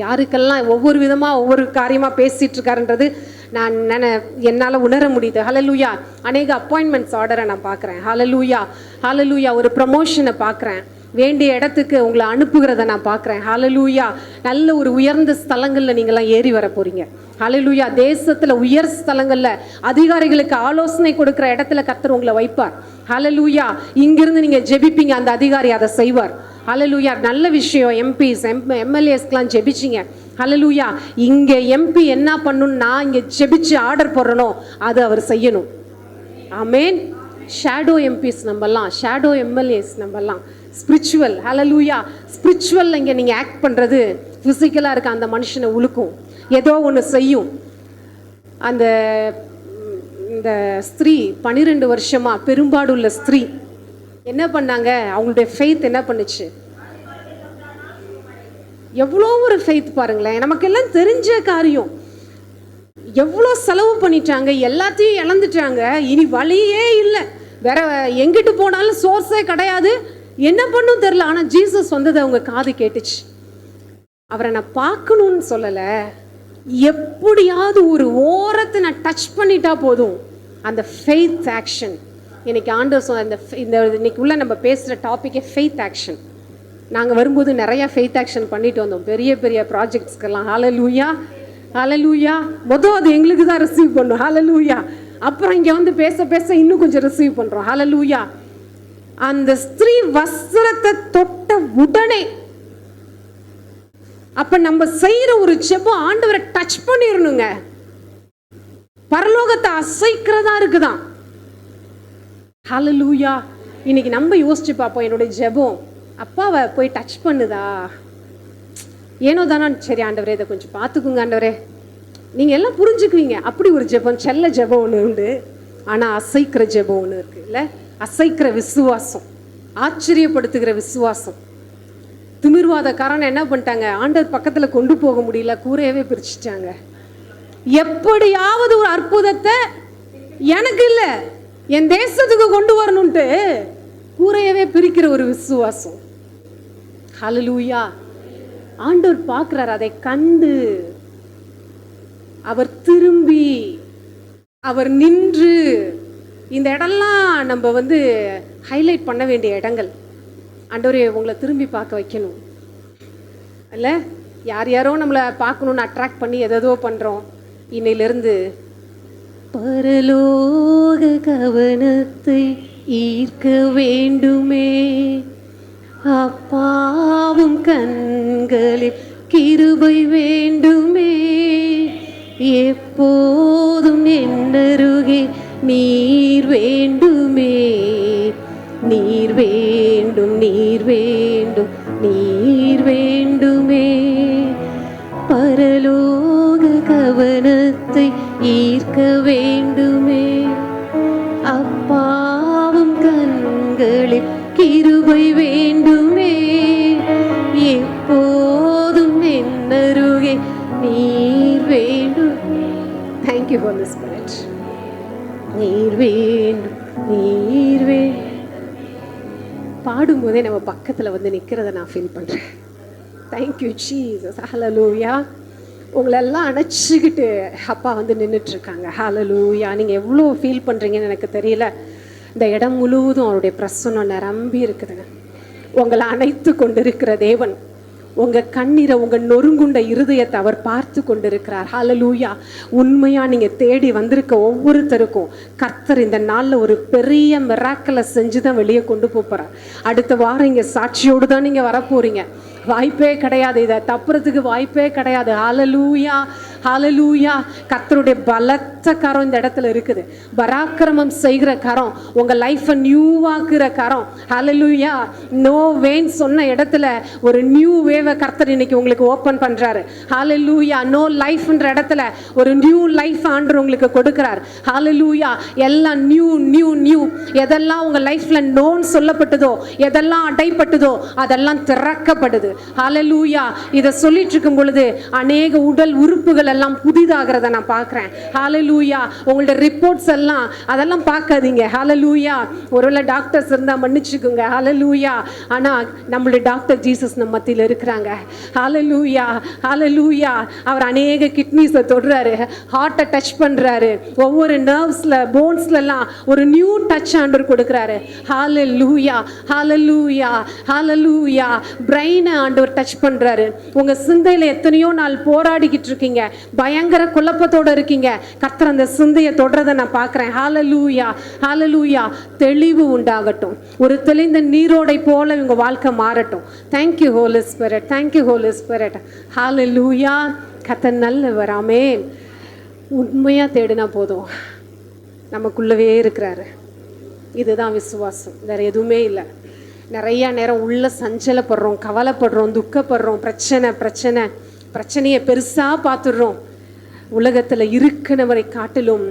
யாருக்கெல்லாம் ஒவ்வொரு விதமாக ஒவ்வொரு காரியமாக பேசிகிட்டு இருக்காருன்றது நான் என்னால் உணர முடியுது. ஹல்லேலூயா. அநேக அப்பாயின்மெண்ட்ஸ் ஆர்டரை நான் பார்க்குறேன். ஹல்லேலூயா. ஹல்லேலூயா. ஒரு ப்ரமோஷனை பார்க்குறேன். வேண்டிய இடத்துக்கு உங்களை அனுப்புகிறத நான் பார்க்குறேன். ஹல்லேலூயா. நல்ல ஒரு உயர்ந்த ஸ்தலங்களில் நீங்களாம் ஏறி வர போகிறீங்க. ஹல்லேலூயா. தேசத்தில் உயர் ஸ்தலங்களில் அதிகாரிகளுக்கு ஆலோசனை கொடுக்குற இடத்துல கர்த்தர் உங்களை வைப்பார். ஹல்லேலூயா. இங்கிருந்து நீங்கள் ஜெபிப்பீங்க, அந்த அதிகாரி அதை செய்வார். ஹல்லேலூயா. நல்ல விஷயம். எம்பிஸ் எம்எல்ஏஸ்க்கெலாம் ஜெபிச்சிங்க. ஹல்லேலூயா. இங்கே எம்பி என்ன பண்ணணும், நான் இங்கே ஜெபிச்சு ஆர்டர் போடுறனோ அது அவர் செய்யணும். ஆமேன். ஷேடோ எம்பிஸ் நம்பலாம், ஷேடோ எம்எல்ஏஸ் நம்பலாம். ஸ்பிரிச்சுவல். ஹல்லேலூயா. ஸ்பிரிச்சுவல் இங்கே நீங்கள் ஆக்ட் பண்ணுறது ஃபிசிக்கலாக இருக்க அந்த மனுஷனை உழுக்கும், ஏதோ ஒன்று செய்யும். அந்த இந்த ஸ்திரீ 12 வருஷமா பெரும்பாடுள்ள ஸ்திரீ என்ன பண்ணாங்க, அவங்களுடைய ஃபெய்த் என்ன பண்ணுச்சு, எவ்வளோ ஒரு ஃபெய்த் பாருங்களேன். நமக்கெல்லாம் தெரிஞ்ச காரியம். எவ்வளோ செலவு பண்ணிட்டாங்க, எல்லாத்தையும் இழந்துட்டாங்க, இனி வழியே இல்லை, வேற எங்கிட்டு போனாலும் சோர்ஸே கிடையாது, என்ன பண்ணும் தெரில. ஆனால் ஜீசஸ் வந்தது அவங்க காது கேட்டுச்சு. அவரை நான் பார்க்கணும்னு சொல்லலை, எப்படியாவது ஒரு ஓரத்தை நான் டச் பண்ணிட்டா போதும். அந்த ஃபெய்த் ஆக்ஷன் இன்னைக்கு ஆண்டவர் சொன்ன இந்த இன்னைக்கு உள்ள நம்ம பேசுகிற டாப்பிக்கே ஃபெய்த் ஆக்ஷன். நாங்கள் வரும்போது நிறையா ஃபெய்த் ஆக்ஷன் பண்ணிட்டு வந்தோம், பெரிய பெரிய ப்ராஜெக்ட்ஸ்க்கெல்லாம். ஹல்லேலூயா. ஹல்லேலூயா. மொதல் அது எங்களுக்கு தான் ரிசீவ் பண்ணோம். ஹல்லேலூயா. அப்புறம் இங்கே வந்து பேச பேச இன்னும் கொஞ்சம் ரிசீவ் பண்ணுறோம். ஹல்லேலூயா. அந்த ஸ்திரீ வஸ்திரத்தை தொட்ட உடனே அப்ப நம்ம செய்யற ஒரு ஜெபம் ஆண்டவரை டச் பண்ணிடணுங்க, பரலோகத்தை அசைக்கிறதா இருக்குதான். ஹல்லேலூயா. இன்னைக்கு நம்ம யோசிச்சு பார்ப்போம், என்னுடைய ஜெபம் அப்பாவை போய் டச் பண்ணுதா? ஏனோ தானா? சரி ஆண்டவரே, இதை கொஞ்சம் பார்த்துக்குங்க ஆண்டவரே. நீங்கள் எல்லாம் புரிஞ்சுக்குவீங்க. அப்படி ஒரு ஜெபம், செல்ல ஜெபம் ஒன்று உண்டு, ஆனால் அசைக்கிற ஜெபம் ஒன்று இருக்கு இல்லை? அசைக்கிற விசுவாசம், ஆச்சரியப்படுத்துகிற விசுவாசம். திமிர்வாதக்காரன் என்ன பண்ணிட்டாங்க, ஆண்டவர் பக்கத்தில் கொண்டு போக முடியல, கூரையவே பிரிச்சுட்டாங்க. எப்படியாவது ஒரு அற்புதத்தை எனக்கு இல்லை என் தேசத்துக்கு கொண்டு வரணும்ட்டு கூரையவே பிரிக்கிற ஒரு விசுவாசம். ஹல்லேலூயா. ஆண்டவர் பார்க்கிறார், அதை கண்டு அவர் திரும்பி அவர் நின்று, இந்த இடம்லாம் நம்ம வந்து ஹைலைட் பண்ண வேண்டிய இடங்கள். ஆண்டவரே உங்களை திரும்பி பார்க்க வைக்கணும் இல்லை? யார் யாரோ நம்மளை பார்க்கணுன்னு அட்ராக்ட் பண்ணி எதோ பண்ணுறோம். இன்னையிலிருந்து பரலோக கவனத்தை ஈர்க்க வேண்டுமே, அப்பாவும் கண்களில் கிருபை வேண்டுமே, எப்போதும் என்னருகே நீர் வேண்டுமே, நீர் வேண்டும், நீர் வேண்டும், நீர் வேண்டுமே, பரலோக கவனத்தை ஈர்க்க வேண்டுமே, அப்பாவும் கண்களில் கிருபை வேண்டுமே, எப்போதும் என்னருகே நீர் வேண்டுமே. Thank you holy spirit. நீர் வேண்டும், நீர் வேண்டும். பாடும்போதே நம்ம பக்கத்தில் வந்து நிற்கிறத நான் ஃபீல் பண்ணுறேன். Thank you Jesus. ஹல்லேலூயா. உங்களெல்லாம் அணைச்சிக்கிட்டு அப்பா வந்து நின்றுட்டுருக்காங்க. ஹல்லேலூயா. நீங்கள் எவ்வளோ ஃபீல் பண்ணுறீங்கன்னு எனக்கு தெரியல. இந்த இடம் முழுவதும் அவருடைய பிரசன்னம் நிரம்பி இருக்குதுங்க. உங்களை அணைத்து கொண்டிருக்கிற தேவன், உங்கள் கண்ணீரை, உங்கள் நொறுங்குண்ட இருதயத்தை அவர் பார்த்து கொண்டிருக்கிறார். ஹல்லேலூயா. உண்மையாக நீங்கள் தேடி வந்திருக்க ஒவ்வொருத்தருக்கும் கர்த்தர் இந்த நாளில் ஒரு பெரிய மிராக்கலை செஞ்சு தான் வெளியே கொண்டு போகிறார். அடுத்த வாரம் இங்கே சாட்சியோடு தான் நீங்கள் வரப்போகிறீங்க. வாய்ப்பே கிடையாது, இதை தப்புறதுக்கு வாய்ப்பே கிடையாது. ஹல்லேலூயா, ஹல்லேலூயா. கர்த்தருடைய பலத்த கரம் இந்த இடத்துல இருக்குது. பராக்கிரமம் செய்கிற கரம், உங்கள் லைஃப்பை நியூவாக்குற கரம். ஹல்லேலூயா. நோ வேன்னு சொன்ன இடத்துல ஒரு நியூ வேவை கர்த்தர் இன்னைக்கு உங்களுக்கு ஓப்பன் பண்ணுறாரு. ஹல்லேலூயா. நோ லைஃப்ன்ற இடத்துல ஒரு நியூ லைஃப் ஆண்டவர் உங்களுக்கு கொடுக்குறார். ஹல்லேலூயா. எல்லாம் நியூ நியூ நியூ. எதெல்லாம் உங்கள் லைஃப்பில் நோன்னு சொல்லப்பட்டதோ, எதெல்லாம் அடைப்பட்டதோ அதெல்லாம் திறக்கப்படுது. ஹல்லேலூயா. இதை சொல்லிட்டு இருக்கும் பொழுது அநேக உடல் உறுப்புகள் எல்லாம் புதிதாகிறத நான் பார்க்குறேன். ஹல்லேலூயா. உங்களோட ரிப்போர்ட்ஸ் எல்லாம் அதெல்லாம் பார்க்காதீங்க. ஹல்லேலூயா. ஒருவேளை டாக்டர்ஸ் இருந்தால் மன்னிச்சுக்குங்க. ஹல்லேலூயா. ஆனால் நம்மளுடைய டாக்டர் ஜீசஸ் நம்ம மத்தியில் இருக்கிறாங்க. ஹல்லேலூயா, ஹல்லேலூயா. அவர் அநேக கிட்னிஸை தொடுறாரு, ஹார்ட்டை டச் பண்ணுறாரு, ஒவ்வொரு நர்வ்ஸில் போன்ஸ்லலாம் ஒரு நியூ டச் ஆண்டவர் கொடுக்குறாரு. ஹல்லேலூயா, ஹல்லேலூயா, ஹல்லேலூயா. பிரெயினை ஆண்டவர் டச் பண்ணுறாரு. உங்கள் சிந்தையில் எத்தனையோ நாள் போராடிக்கிட்டு இருக்கீங்க, பயங்கர குழப்பத்தோடு இருக்கீங்க. கர்த்தர் அந்த சிந்தையை தொடுறதை நான் பார்க்குறேன். ஹல்லேலூயா, ஹல்லேலூயா. தெளிவு உண்டாகட்டும். ஒரு தெளிந்த நீரோடை போல உங்கள் வாழ்க்கை மாறட்டும். Thank you holy spirit, thank you holy spirit. Hallelujah. கர்த்தர் நல்லவர். ஆமென். உண்மையாக தேடினா போதும், நமக்குள்ளவே இருக்கிறாரு. இதுதான் விசுவாசம், வேறு எதுவுமே இல்லை. நிறையா நேரம் உள்ள சஞ்சலப்படுறோம், கவலைப்படுறோம், துக்கப்படுறோம். பிரச்சனையை பெருசாக பார்த்துடுறோம். உலகத்தில் இருக்கிறவரை காட்டிலும்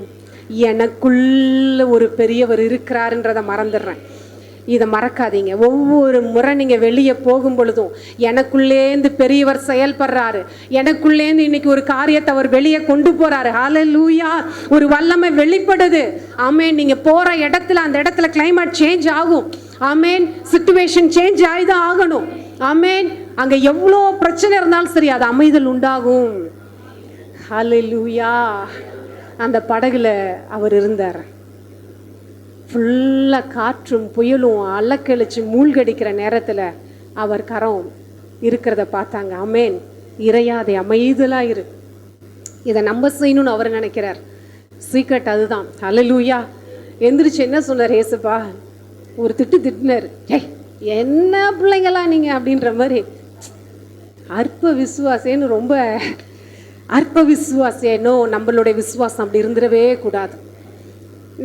எனக்குள்ள ஒரு பெரியவர் இருக்கிறாருன்றதை மறந்துடுறேன். இதை மறக்காதீங்க. ஒவ்வொரு முறை நீங்கள் வெளியே போகும் பொழுதும் எனக்குள்ளேந்து பெரியவர் செயல்படுறாரு, எனக்குள்ளேந்து இன்னைக்கு ஒரு காரியத்தை அவர் வெளியே கொண்டு போகிறாரு. ஹல்லேலூயா. ஒரு வல்லமை வெளிப்படுது. ஆமென். நீங்கள் போகிற இடத்துல அந்த இடத்துல கிளைமேட் சேஞ்ச் ஆகும். ஆமென். சிச்சுவேஷன் சேஞ்ச் ஆகிதான் ஆகணும். ஆமென். அங்கே எவ்வளோ பிரச்சனை இருந்தாலும் சரி, அது அமைதல் உண்டாகும். ஹல்லேலூயா. அந்த படகுல அவர் இருந்தார். ஃபுல்லாக காற்றும் புயலும் அலக்கழிச்சு மூழ்கடிக்கிற நேரத்தில் அவர் கரம் இருக்கிறத பார்த்தாங்க. ஆமென். இறையாதே, அமைதலாக இரு. இதை நம்ம செய்யணும்னு அவர் நினைக்கிறார். சீக்ரெட் அதுதான். ஹல்லேலூயா. எந்திரிச்சு என்ன சொன்னார் ஏசப்பா? ஒரு திட்டினார். ஏய், என்ன பிள்ளைங்களா நீங்கள் அப்படின்ற மாதிரி. அற்ப விசுவாசேன்னு ரொம்ப அற்ப விசுவாசேனோ, நம்மளுடைய விசுவாசம் அப்படி இருந்துடவே கூடாது.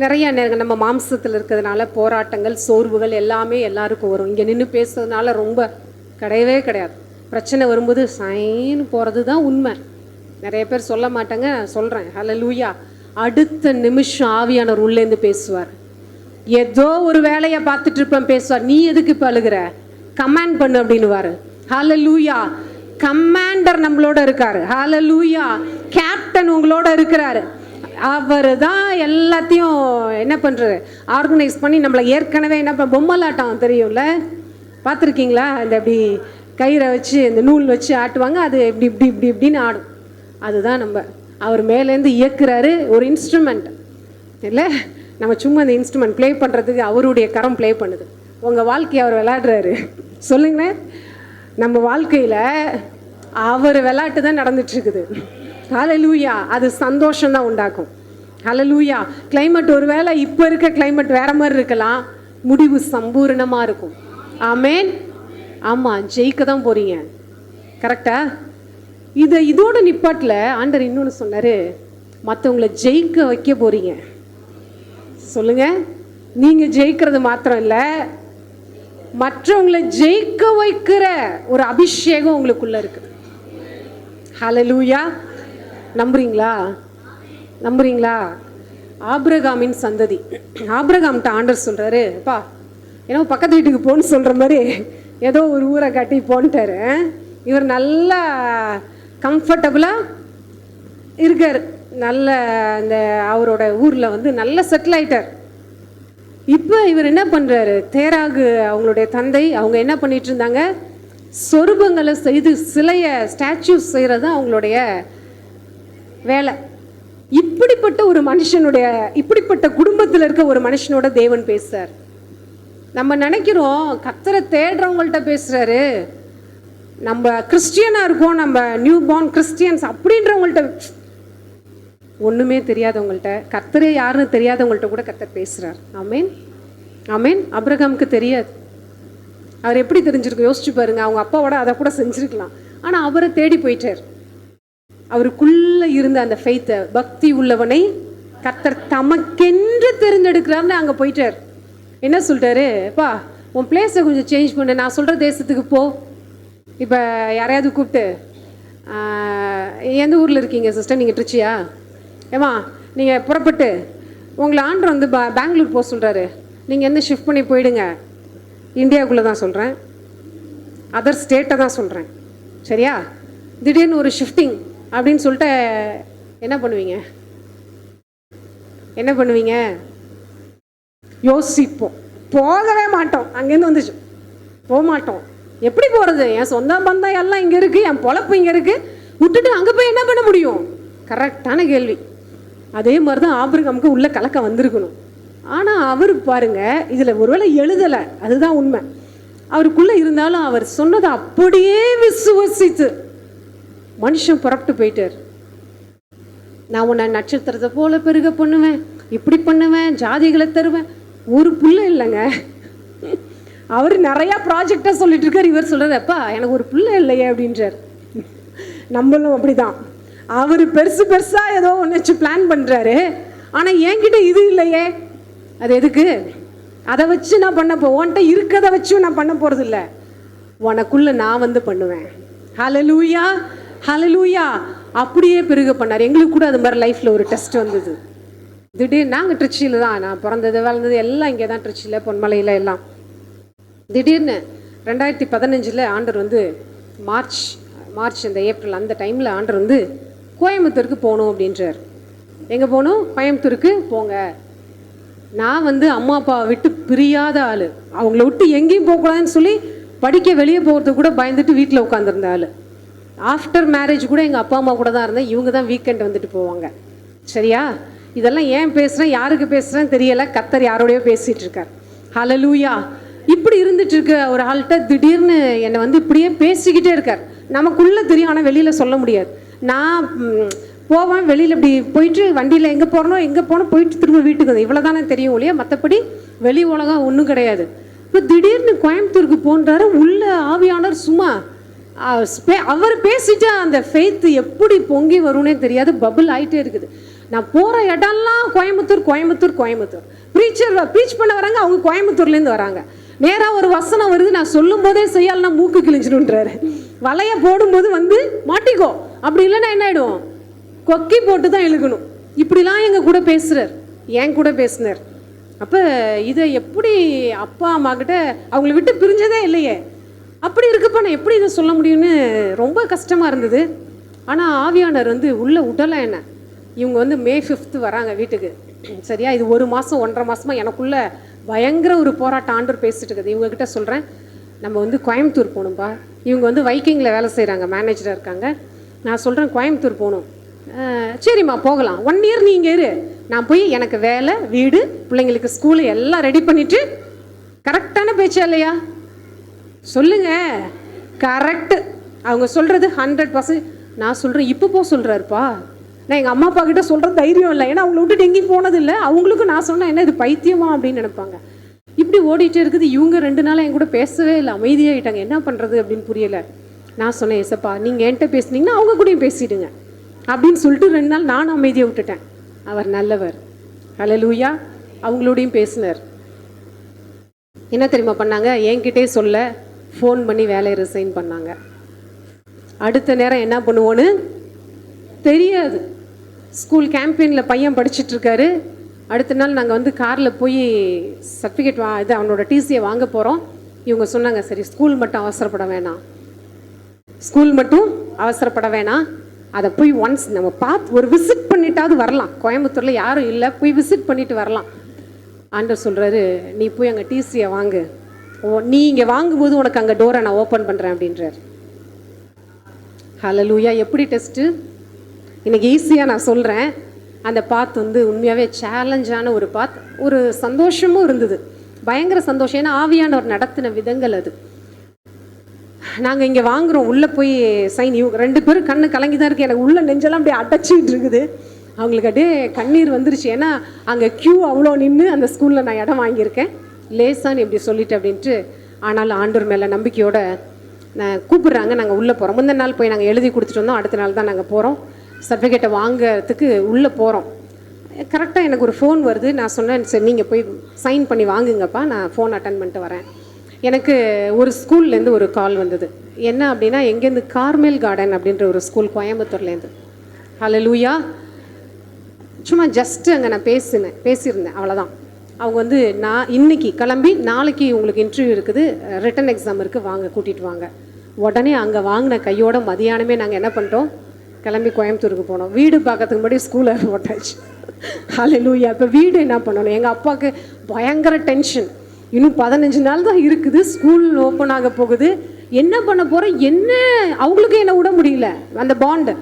நிறைய நேரங்கள் நம்ம மாம்சத்தில் இருக்கிறதுனால போராட்டங்கள், சோர்வுகள் எல்லாமே எல்லாருக்கும் வரும். இங்கே நின்று பேசுறதுனால ரொம்ப கிடையவே கிடையாது. பிரச்சனை வரும்போது சைன்னு போகிறது தான் உண்மை. நிறைய பேர் சொல்ல மாட்டாங்க, சொல்கிறேன். ஹல்லேலூயா. அடுத்த நிமிஷம் ஆவியானவர் உள்ளேருந்து பேசுவார். ஏதோ ஒரு வேலையை பார்த்துட்டு இருப்பேன், பேசுவார். நீ எதுக்கு இப்போ அழுகிற? கமாண்ட் பண்ணு அப்படின்னுவார். ஹல்லேலூயா. கமாண்டர் நம்மளோட இருக்காரு. ஹல்லேலூயா. கேப்டன் உங்களோட இருக்கிறாரு. அவர் தான் எல்லாத்தையும் என்ன பண்ணுறாரு, ஆர்கனைஸ் பண்ணி நம்மளை ஏற்கனவே என்ன பொம்மலாட்டம் தெரியும்ல, பார்த்துருக்கீங்களா? இந்த இப்படி கயிறை வச்சு இந்த நூல் வச்சு ஆட்டுவாங்க, அது இப்படி இப்படின்னு ஆடும். அதுதான் நம்ம அவர் மேலேருந்து இயக்குறாரு. ஒரு இன்ஸ்ட்ருமெண்ட். இல்லை, நம்ம சும்மா அந்த இன்ஸ்ட்ருமெண்ட் ப்ளே பண்ணுறதுக்கு அவருடைய கரம் ப்ளே பண்ணுது. உங்கள் வாழ்க்கையை அவர் விளையாடுறாரு. சொல்லுங்களேன், நம்ம வாழ்க்கையில் அவர் விளையாட்டு தான் நடந்துட்டுருக்குது. ஹல்லேலூயா. அது சந்தோஷம்தான் உண்டாக்கும். ஹல்லேலூயா. கிளைமேட் ஒரு வேளை இப்போ இருக்க கிளைமேட் வேறு மாதிரி இருக்கலாம், முடிவு சம்பூர்ணமாக இருக்கும். ஆமேன். ஆமாம், ஜெயிக்க தான் போகிறீங்க. கரெக்டா? இதோட நிப்பாட்டில் ஆண்டவர் இன்னொன்று சொன்னார், மற்றவங்களை ஜெயிக்க வைக்க போகிறீங்க. சொல்லுங்கள், நீங்கள் ஜெயிக்கிறது மாத்திரம் இல்லை, மற்றவங்களை ஜெயிக்க வைக்கிற ஒரு அபிஷேகம் உங்களுக்குள்ள இருக்குது. ஹல்லேலூயா. நம்புறீங்களா? நம்புறீங்களா? ஆபிரகாமின் சந்ததி. ஆபிரகாம்கிட்ட ஆண்டவர் சொல்கிறாரு, அப்பா ஏன்னா பக்கத்து வீட்டுக்கு போன்னு சொல்கிற மாதிரி ஏதோ ஒரு ஊரை காட்டி போன்ட்டாரு. இவர் நல்லா கம்ஃபர்டபுளாக இருக்கார், நல்ல இந்த அவரோட ஊரில் வந்து நல்ல செட்டில் ஆயிட்டார். இப்போ இவர் என்ன பண்ணுறாரு, தேராகு அவங்களுடைய தந்தை அவங்க என்ன பண்ணிட்டு இருந்தாங்க, சொருபங்களை செய்து சிலைய ஸ்டாச்சூஸ் செய்கிறது அவங்களுடைய வேலை. இப்படிப்பட்ட ஒரு மனுஷனுடைய, இப்படிப்பட்ட குடும்பத்தில் இருக்க ஒரு மனுஷனோட தேவன் பேசுறார். நம்ம நினைக்கிறோம் கர்த்தரை தேடுறவங்கள்ட்ட பேசுறாரு, நம்ம கிறிஸ்டியனாக இருக்கோம், நம்ம நியூ பார்ன் கிறிஸ்டியன்ஸ் அப்படின்றவங்கள்ட்ட, ஒன்றுமே தெரியாதவங்கள்ட்ட, கர்த்தரே யாருன்னு தெரியாதவங்கள்ட்ட கூட கர்த்தர் பேசுகிறார். ஆமேன். ஆமேன். ஆபிரகாமுக்கு தெரியாது. அவர் எப்படி தெரிஞ்சிருக்கு யோசிச்சு பாருங்க. அவங்க அப்பாவோட அதை கூட செஞ்சுருக்கலாம், ஆனால் அவரை தேடி போயிட்டார். அவருக்குள்ளே இருந்த அந்த ஃபெய்த்தை, பக்தி உள்ளவனை கர்த்தர் தமக்கென்று தெரிந்தெடுக்கிறார்னு அங்கே போயிட்டார். என்ன சொல்லிட்டாரு, அப்பா உன் பிளேஸை கொஞ்சம் சேஞ்ச் பண்ணு, நான் சொல்கிற தேசத்துக்கு போ. இப்போ யாரையாவது கூப்பிட்டு, எந்த ஊரில் இருக்கீங்க சிஸ்டர், நீங்கள் திருச்சியா, ஏமா நீங்கள் புறப்பட்டு உங்களை ஆண்டவர் வந்து பெங்களூர் போக சொல்கிறாரு, நீங்கள் எந்த ஷிஃப்ட் பண்ணி போயிடுங்க. இந்தியாவுக்குள்ளே தான் சொல்கிறேன், அதர் ஸ்டேட்டை தான் சொல்கிறேன், சரியா? திடீர்னு ஒரு ஷிஃப்டிங் அப்படின்னு சொல்லிட்டு என்ன பண்ணுவீங்க? என்ன பண்ணுவீங்க? யோசிப்போம். போகவே மாட்டோம். அங்கேருந்து வந்துச்சு, போக மாட்டோம். எப்படி போகிறது? என் சொந்த பந்தம் எல்லாம் இங்கே இருக்குது, என் பொழப்பு இங்கே இருக்குது, விட்டுட்டு அங்கே போய் என்ன பண்ண முடியும்? கரெக்டான கேள்வி. அதே மாதிரி தான் ஆபிரகாமுக்கு உள்ள கலக்கம் வந்திருக்கணும். ஆனால் அவர் பாருங்க, இதில் ஒருவேளை எழுதலை, அதுதான் உண்மை. அவருக்குள்ளே இருந்தாலும் அவர் சொன்னதை அப்படியே விசுவசித்து மனுஷன் புறப்பட்டு போயிட்டார். நான் உன்னை நட்சத்திரத்தை போல பெருக பண்ணுவேன், இப்படி பண்ணுவேன், ஜாதிகளை தருவேன். ஒரு புள்ள இல்லைங்க. அவர் நிறையா ப்ராஜெக்டாக சொல்லிட்டு இருக்கார். இவர் சொல்கிறார், அப்பா எனக்கு ஒரு பிள்ளை இல்லையே அப்படின்றார். நம்மளும் அப்படிதான். அவர் பெருசு பெருசாக ஏதோ ஒன்று வச்சு பிளான் பண்ணுறாரு, ஆனால் என்கிட்ட இது இல்லையே, அது எதுக்கு? அதை வச்சு நான் பண்ண உன்கிட்ட இருக்கிறத வச்சு நான் பண்ண போகிறது இல்லை, உனக்குள்ளே நான் வந்து பண்ணுவேன். ஹல்லேலூயா. ஹல்லேலூயா. அப்படியே பெருக பண்ணார். எங்களுக்கு கூட அது மாதிரி லைஃப்பில் ஒரு டெஸ்ட் வந்தது. திடீர்னு நாங்கள் திருச்சியில் தான், நான் பிறந்தது வளர்ந்தது எல்லாம் இங்கே தான், திருச்சியில் பொன்மலையில் எல்லாம். திடீர்னு 2015 ஆண்டர் வந்து மார்ச் இந்த ஏப்ரல் அந்த டைமில் ஆண்டர் வந்து கோயம்புத்தூருக்கு போகணும் அப்படின்றார். எங்கே போகணும்? கோயம்புத்தூருக்கு போங்க. நான் வந்து அம்மா அப்பாவை விட்டு பிரியாத ஆள், அவங்கள விட்டு எங்கேயும் போகக்கூடாதுன்னு சொல்லி படிக்க வெளியே போகிறதுக்கு கூட பயந்துட்டு வீட்டில் உட்காந்துருந்த ஆள். ஆஃப்டர் மேரேஜ் கூட எங்கள் அப்பா அம்மா கூட தான் இருந்தேன். இவங்க தான் வீக்கெண்ட் வந்துட்டு போவாங்க, சரியா? இதெல்லாம் ஏன் பேசுகிறேன், யாருக்கு பேசுகிறேன்னு தெரியலை. கர்த்தர் யாரோடையோ பேசிகிட்டு இருக்கார். ஹல்லேலூயா. இப்படி இருந்துட்டு இருக்க ஒரு ஆள்கிட்ட திடீர்னு என்னை வந்து இப்படியே பேசிக்கிட்டே இருக்கார். நமக்குள்ளே தெரியும், ஆனால் வெளியில் சொல்ல முடியாது. நான் போவேன் வெளியில், இப்படி போயிட்டு வண்டியில் எங்கே போகணும் போயிட்டு திரும்ப வீட்டுக்கு வந்து இவ்வளோ தானே தெரியும் ஒழிய, மற்றபடி வெளி உலகம் ஒன்றும் கிடையாது. இப்போ திடீர்னு கோயம்புத்தூருக்கு போன்றாரு. உள்ள ஆவியானவர் சும்மா அவர் பேசிட்டா அந்த ஃபெய்த் எப்படி பொங்கி வரும்னே தெரியாது, பபுள் ஆகிட்டே இருக்குது. நான் போகிற இடம்லாம் கோயம்புத்தூர். ப்ரீச் பண்ண வராங்க, அவங்க கோயம்புத்தூர்லேருந்து வராங்க. நேராக ஒரு வசனம் வருது, நான் சொல்லும் போதே செய்யாலனா மூக்கு கிழிஞ்சிடுன்றாரு. வலைய போடும்போது வந்து மாட்டிக்கோ, அப்படி இல்லைன்னா என்ன ஆகிடும், கொக்கி போட்டு தான் இழுக்கணும். இப்படிலாம் எங்கள் கூட பேசுகிறார், என் கூட பேசினார். அப்போ இதை எப்படி அப்பா அம்மா கிட்ட அவங்கள விட்டு பிரிஞ்சதே இல்லையே, அப்படி இருக்கப்போ நான் எப்படி இதை சொல்ல முடியும்னு ரொம்ப கஷ்டமாக இருந்தது. ஆனால் ஆவியானர் வந்து உள்ள உடலை என்ன, இவங்க வந்து May 5 வராங்க வீட்டுக்கு, சரியா? இது 1 மாதம் 1.5 மாதமாக எனக்குள்ள பயங்கர ஒரு போராட்டம் ஆண்டவர் பேசிட்டு இருக்குது. இவங்ககிட்ட சொல்கிறேன், நம்ம வந்து கோயம்புத்தூர் போகணும்பா. இவங்க வந்து வைக்கிங்கில் வேலை செய்கிறாங்க, மேனேஜராக இருக்காங்க. நான் சொல்கிறேன் கோயம்புத்தூர் போகணும். சரிம்மா போகலாம், 1 இயர் நீங்கள் இரு, நான் போய் எனக்கு வேலை, வீடு, பிள்ளைங்களுக்கு ஸ்கூலு எல்லாம் ரெடி பண்ணிவிட்டு, கரெக்டான பேச்சா இல்லையா? சொல்லுங்க, கரெக்டு. அவங்க சொல்கிறது 100%. நான் சொல்கிறேன், இப்போ போ சொல்கிறாருப்பா. நான் எங்கள் அம்மா அப்பா கிட்ட சொல்கிற தைரியம் இல்லை, ஏன்னா அவங்கள விட்டுட்டு எங்கேயும் போனதில்லை. அவங்களுக்கும் நான் சொன்னேன், என்ன இது பைத்தியமா அப்படின்னு நினைப்பாங்க. இப்படி ஓடிட்டே இருக்குது. இவங்க 2 நாளாக என் கூட பேசவே இல்லை, அமைதியாகிட்டாங்க. என்ன பண்ணுறது அப்படின்னு புரியலை. நான் சொன்னேன், ஏசப்பா நீங்கள் என்கிட்ட பேசுனீங்கன்னா அவங்க கூடயும் பேசிடுங்க அப்படின்னு சொல்லிட்டு 2 நாள் நானும் அமைதியாக விட்டுட்டேன். அவர் நல்லவர். ஹல்லேலூயா. அவங்களோடையும் பேசினார். என்ன தெரியுமா பண்ணாங்க? என்கிட்டே சொல்ல ஃபோன் பண்ணி வேலையை ரிசைன் பண்ணாங்க. அடுத்த நேரம் என்ன பண்ணுவோன்னு தெரியாது. ஸ்கூல் கேம்பெயினில் பையன் படிச்சுட்ருக்காரு. அடுத்த நாள் நாங்கள் வந்து காரில் போய் சர்டிஃபிகேட் இது அவனோட டிசியை வாங்க போகிறோம். இவங்க சொன்னாங்க, சரி ஸ்கூல் மட்டும் அவசரப்பட வேணாம், ஸ்கூல் மட்டும் அவசரப்பட வேணாம், அதை போய் ஒன்ஸ் நம்ம பார்த்து ஒரு விசிட் பண்ணிட்டாவது வரலாம், கோயம்புத்தூரில் யாரும் இல்லை, போய் விசிட் பண்ணிட்டு வரலாம். ஆண்டவர் சொல்கிறாரு, நீ போய் அங்கே டிசியை வாங்கு, நீ இங்கே வாங்கும்போது உனக்கு அங்கே டோரை நான் ஓப்பன் பண்ணுறேன் அப்படின்றார். ஹல்லேலூயா. எப்படி டெஸ்ட்டு? இன்னைக்கு ஈஸியாக நான் சொல்கிறேன். அந்த பாத் வந்து உண்மையாகவே சேலஞ்சான ஒரு பாத். ஒரு சந்தோஷமும் இருந்தது, பயங்கர சந்தோஷம். ஏன்னா ஆவியானவர் நடத்தின விதங்கள் அது. நாங்கள் இங்கே வாங்குகிறோம், உள்ளே போய் சைன். இவங்க 2 பேரும் கண்ணு கலங்கி தான் இருக்குது. எனக்கு உள்ள நெஞ்செல்லாம் அப்படியே அடைச்சிட்டு இருக்குது. அவங்களுக்கு அப்படியே கண்ணீர் வந்துருச்சு. ஏன்னா அங்கே க்யூ அவ்வளோ நின்று அந்த ஸ்கூலில் நான் இடம் வாங்கியிருக்கேன். லேசான்னு இப்படி சொல்லிட்டு அப்படின்ட்டு. ஆனாலும் ஆண்டவர் மேலே நம்பிக்கையோட நான் கூப்பிட்றாங்க, நாங்கள் உள்ளே போகிறோம். முந்தின நாள் போய் நாங்கள் எழுதி கொடுத்துட்டு வந்தோம். அடுத்த நாள் தான் நாங்கள் போகிறோம், சர்டிஃபிகேட்டை வாங்கிறதுக்கு உள்ளே போகிறோம். கரெக்டாக எனக்கு ஒரு ஃபோன் வருது. நான் சொன்னேன், சரி நீங்கள் போய் சைன் பண்ணி வாங்குங்கப்பா, நான் ஃபோன் அட்டன் பண்ணிட்டு வரேன். எனக்கு ஒரு ஸ்கூல்லேருந்து ஒரு கால் வந்தது. என்ன அப்படின்னா, எங்கேருந்து கார்மெல் கார்டன் அப்படின்ற ஒரு ஸ்கூல், கோயம்புத்தூர்லேருந்து. ஹல்லேலூயா. சும்மா ஜஸ்ட்டு அங்கே நான் பேசியிருந்தேன், அவ்வளோதான். அவங்க வந்து நான் இன்னைக்கு கிளம்பி நாளைக்கு உங்களுக்கு இன்டர்வியூ இருக்குது, ரிட்டன் எக்ஸாம் இருக்குது, வாங்க கூட்டிகிட்டு வாங்க. உடனே அங்கே வாங்கின கையோட மதியானமே நாங்கள் என்ன பண்ணிட்டோம், கிளம்பி கோயம்புத்தூருக்கு போனோம். வீடு பார்க்கறதுக்கு முன்னாடி ஸ்கூலில் போட்டாச்சு. ஹல்லேலூயா. இப்போ வீடு என்ன பண்ணணும்? எங்கள் அப்பாவுக்கு பயங்கர டென்ஷன். இன்னும் 15 நாள் தான் இருக்குது, ஸ்கூல் ஓப்பன் ஆக போகுது, என்ன பண்ண போகிறோம், என்ன அவங்களுக்கு என்ன விட முடியல. அந்த பாண்டு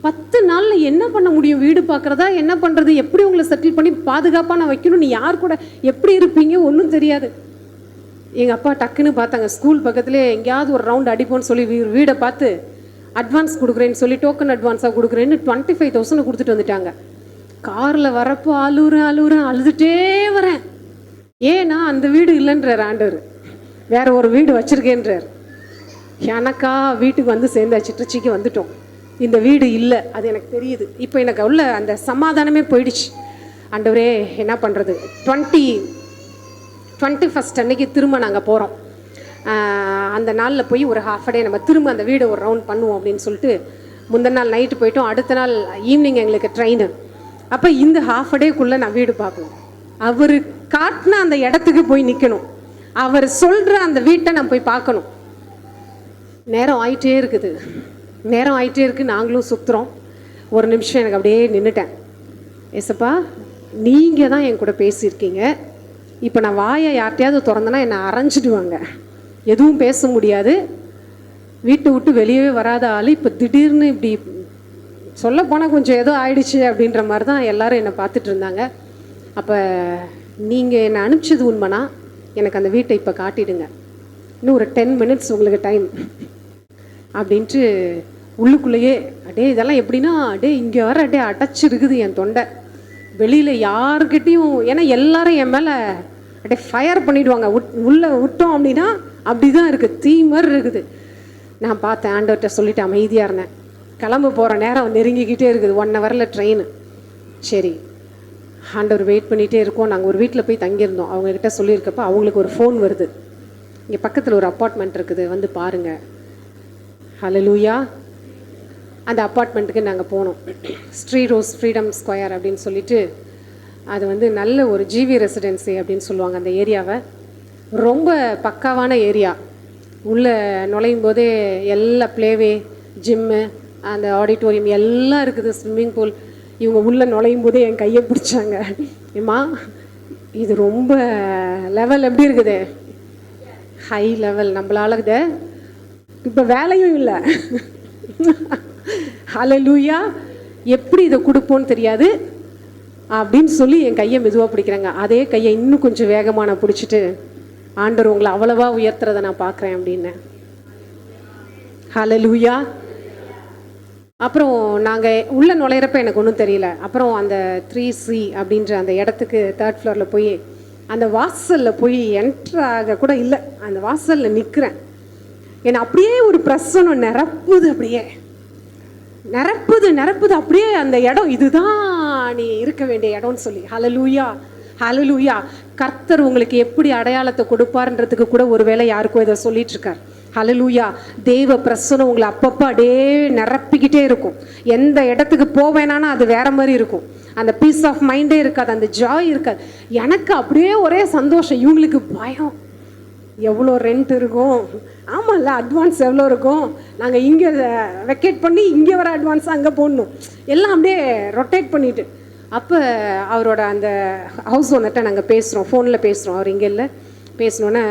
10 நாளில் என்ன பண்ண முடியும்? வீடு பார்க்குறதா, என்ன பண்ணுறது, எப்படி உங்களை செட்டில் பண்ணி பாதுகாப்பாக நான் வைக்கணும், நீ யார் கூட எப்படி இருப்பீங்க ஒன்றும் தெரியாது. எங்கள் அப்பா டக்குன்னு பார்த்தாங்க, ஸ்கூல் பக்கத்துலேயே எங்கேயாவது ஒரு ரவுண்ட் அடிப்போன்னு சொல்லி வீடை பார்த்து அட்வான்ஸ் கொடுக்குறேன்னு சொல்லி டோக்கன் அட்வான்ஸாக கொடுக்குறேன்னு 25,000 கொடுத்துட்டு வந்துட்டாங்க. காரில் வரப்போ அழுதுகிட்டே வரேன். ஏன்னா அந்த வீடு இல்லைன்றார் ஆண்டவர், வேற ஒரு வீடு வச்சுருக்கேன்றார். எனக்கா வீட்டுக்கு வந்து சேர்ந்தாச்சு, திருச்சிக்கு வந்துட்டோம். இந்த வீடு இல்லை, அது எனக்கு தெரியுது. இப்போ எனக்கு உள்ள அந்த சமாதானமே போயிடுச்சு. ஆண்டவரே என்ன பண்ணுறது? 21st அன்னைக்கு திரும்ப நாங்கள் போகிறோம். அந்த நாளில் போய் ஒரு ½ டே நம்ம திரும்ப அந்த வீடை ஒரு ரவுண்ட் பண்ணுவோம் அப்படின்னு சொல்லிட்டு முந்தின நாள் நைட்டு போயிட்டோம். அடுத்த நாள் ஈவினிங் எங்களுக்கு ட்ரெயின். அப்போ இந்த ½ டேக்குள்ளே நான் வீடு பார்க்கணும், அவர் காட்டின அந்த இடத்துக்கு போய் நிற்கணும், அவர் சொல்கிற அந்த வீட்டை நான் போய் பார்க்கணும். நேரம் ஆயிட்டே இருக்குது. நாங்களும் சுற்றுறோம். ஒரு நிமிஷம் எனக்கு அப்படியே நின்றுட்டேன். ஏசப்பா, நீங்கள் தான் என் கூட பேசியிருக்கீங்க. இப்போ நான் வாயை யார்ட்டையாவது திறந்தேன்னா என்னை அரைஞ்சிடுவாங்க, எதுவும் பேச முடியாது, வீட்டை விட்டு வெளியவே வராத ஆள் இப்போ திடீர்னு இப்படி சொல்லப்போனால் கொஞ்சம் ஏதோ ஆயிடுச்சு அப்படின்ற மாதிரி தான் எல்லோரும் என்னை பார்த்துட்டு இருந்தாங்க. அப்போ நீங்கள் என்னை அனுப்பிச்சது உண்மைனா எனக்கு அந்த வீட்டை இப்போ காட்டிடுங்க, இன்னும் ஒரு 10 minutes உங்களுக்கு டைம் அப்படின்ட்டு உள்ளுக்குள்ளேயே அடே இதெல்லாம் எப்படின்னா அடே இங்கே வர அடே அடைச்சிருக்குது என் தொண்டை. வெளியில் யாருக்கிட்டையும், ஏன்னா எல்லாரும் என் மேலே அடே ஃபயர் பண்ணிவிடுவாங்க, உள்ளே விட்டோம் அப்படின்னா அப்படி தான் இருக்குது, தீ மாதிரி இருக்குது. நான் பார்த்தேன், ஆண்டவர்கிட்ட சொல்லிவிட்டு அமைதியாக இருந்தேன். கிளம்பு போகிற நேரம் நெருங்கிக்கிட்டே இருக்குது, 1 hourல ட்ரெயின். சரி, ஆண்டவர் வெயிட் பண்ணிகிட்டே இருக்கோம். நாங்கள் ஒரு வீட்டில் போய் தங்கியிருந்தோம். அவங்கக்கிட்ட சொல்லியிருக்கப்போ அவங்களுக்கு ஒரு ஃபோன் வருது, இங்கே பக்கத்தில் ஒரு அப்பார்ட்மெண்ட் இருக்குது, வந்து பாருங்கள். ஹல்லேலூயா. அந்த அப்பார்ட்மெண்ட்டுக்கு நாங்கள் போனோம். ஸ்ரீ ரோஸ் ஃப்ரீடம் ஸ்கொயர் அப்படின்னு சொல்லிட்டு, அது வந்து நல்ல ஒரு ஜிவி ரெசிடென்சி அப்படின்னு சொல்லுவாங்க அந்த ஏரியாவை. ரொம்ப பக்காவான ஏரியா. உள்ளே நுழையும் போதே எல்லா ப்ளேவே, ஜிம்மு, அந்த ஆடிட்டோரியம் எல்லாம் இருக்குது, ஸ்விம்மிங் பூல். இவங்க உள்ளே நுழையும் போதே என் கையை பிடிச்சாங்க, ஏம்மா இது ரொம்ப லெவல் எப்படி இருக்குது, ஹை லெவல், நம்மளால இதை இப்போ வேலையும் இல்லை. ஹல்லேலூயா. எப்படி இதை கொடுப்போன்னு தெரியாது, அப்படின்னு சொல்லி என் கையை மெதுவாக பிடிக்கிறாங்க. அதே கையை இன்னும் கொஞ்சம் வேகமாக நான் பிடிச்சிட்டு, ஆண்டவர் உங்களை அவ்வளவா உயர்த்துறதை நான் பார்க்குறேன் அப்படின்னு. ஹல்லேலூயா. அப்புறம் நாங்கள் உள்ளே நுழையிறப்ப எனக்கு ஒன்றும் தெரியல. அப்புறம் அந்த 3C அப்படின்ற அந்த இடத்துக்கு 3rd ஃப்ளோரில் போய் அந்த வாசலில் போய் என்ட்ராக கூட இல்லை, அந்த வாசலில் நிற்கிறேன். என்னை அப்படியே ஒரு பிரசனம் நிரப்புது, அப்படியே நிரப்புது அப்படியே அந்த இடம். இதுதான் நீ இருக்க வேண்டிய இடம்னு சொல்லி. ஹல்லேலூயா, ஹல்லேலூயா. கர்த்தர் உங்களுக்கு எப்படி அடையாளத்தை கொடுப்பார்ன்றதுக்கு கூட ஒருவேளை யாருக்கும் இதை சொல்லிட்டு இருக்கார். ஹல்லேலூயா. தேவ பிரசனம் உங்களை அப்பப்போ அப்படியே நிரப்பிக்கிட்டே இருக்கும். எந்த இடத்துக்கு போவேனானா அது வேற மாதிரி இருக்கும். அந்த பீஸ் ஆஃப் மைண்டே இருக்காது, அந்த ஜாய் இருக்காது. எனக்கு அப்படியே ஒரே சந்தோஷம். இவங்களுக்கு பயம், எவ்வளோ ரெண்ட் இருக்கும், ஆமாம்ல அட்வான்ஸ் எவ்வளோ இருக்கும், நாங்கள் இங்கே வெக்கேட் பண்ணி இங்கே வர அட்வான்ஸ் அங்கே போடணும், எல்லாம் அப்படியே ரொட்டேட் பண்ணிட்டு. அப்போ அவரோட அந்த ஹவுஸ் ஓனர்கிட்ட நாங்கள் பேசுகிறோம், ஃபோனில் பேசுகிறோம். அவர் இங்கே இல்லை. பேசினோன்னே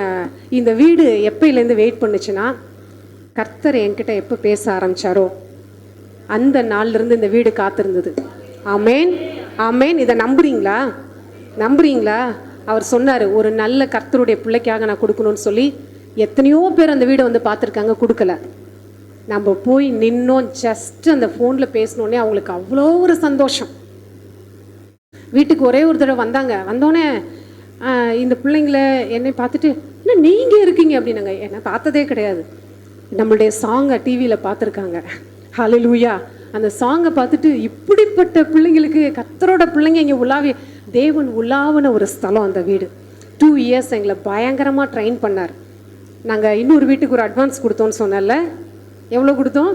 இந்த வீடு எப்போலேருந்து வெயிட் பண்ணுச்சுன்னா, கர்த்தர் என்கிட்ட எப்போ பேச ஆரம்பித்தாரோ அந்த நாள்லேருந்து இந்த வீடு காத்திருந்தது. ஆமேன், ஆமேன். இதை நம்புறீங்களா? அவர் சொன்னார், ஒரு நல்ல கர்த்தருடைய பிள்ளைக்காக நான் கொடுக்கணும்னு சொல்லி எத்தனையோ பேர் அந்த வீடை வந்து பார்த்துருக்காங்க, கொடுக்கல. நம்ம போய் நின்னோம், ஜஸ்ட் அந்த ஃபோனில் பேசினோடனே அவங்களுக்கு அவ்வளோ ஒரு சந்தோஷம். வீட்டுக்கு ஒரே ஒரு தடவை வந்தோடனே இந்த பிள்ளைங்களை என்னை பார்த்துட்டு, என்ன நீங்கள் இருக்கீங்க அப்படின்னாங்க. என்னை பார்த்ததே கிடையாது. நம்மளுடைய சாங்கை டிவியில் பார்த்துருக்காங்க. ஹல்லேலூயா. அந்த சாங்கை பார்த்துட்டு, இப்படிப்பட்ட பிள்ளைங்களுக்கு கர்த்தரோட பிள்ளைங்க இங்கே உலாவி, தேவன் உலாவின ஒரு ஸ்தலம் அந்த வீடு. 2 இயர்ஸ் எங்களை பயங்கரமாக ட்ரெயின் பண்ணார். நாங்கள் இன்னொரு வீட்டுக்கு ஒரு அட்வான்ஸ் கொடுத்தோன்னு சொன்னல, எவ்வளோ கொடுத்தோம்?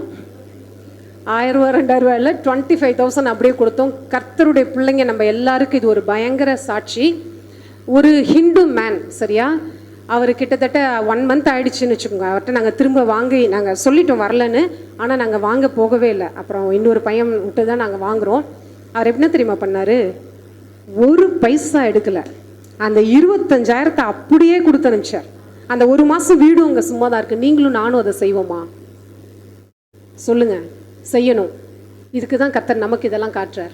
1000 ரூபா 2000 ரூபா இல்லை, 25,000 அப்படியே கொடுத்தோம். கர்த்தருடைய பிள்ளைங்க நம்ம எல்லாருக்கும் இது ஒரு பயங்கர சாட்சி. ஒரு ஹிந்து மேன், சரியா, அவர் கிட்டத்தட்ட 1 மந்த் ஆயிடுச்சுன்னு வச்சுக்கோங்க. அவர்கிட்ட நாங்கள் திரும்ப வாங்கி நாங்கள் சொல்லிட்டோம் வரலன்னு, ஆனால் நாங்கள் வாங்க போகவே இல்லை. அப்புறம் இன்னொரு பையன் விட்டு தான் நாங்கள் வாங்குகிறோம். அவர் என்ன தெரியுமா பண்ணார்? 1 பைசா எடுக்கலை, அந்த 25,000 அப்படியே கொடுத்து அனுப்பிச்சார். அந்த 1 மாதம் வீடும் அங்கே சும்மா தான் இருக்குது. நீங்களும் நானும் அதை செய்வோமா? சொல்லுங்கள், செய்யணும். இதுக்கு தான் கர்த்தர் நமக்கு இதெல்லாம் காட்டுறார்.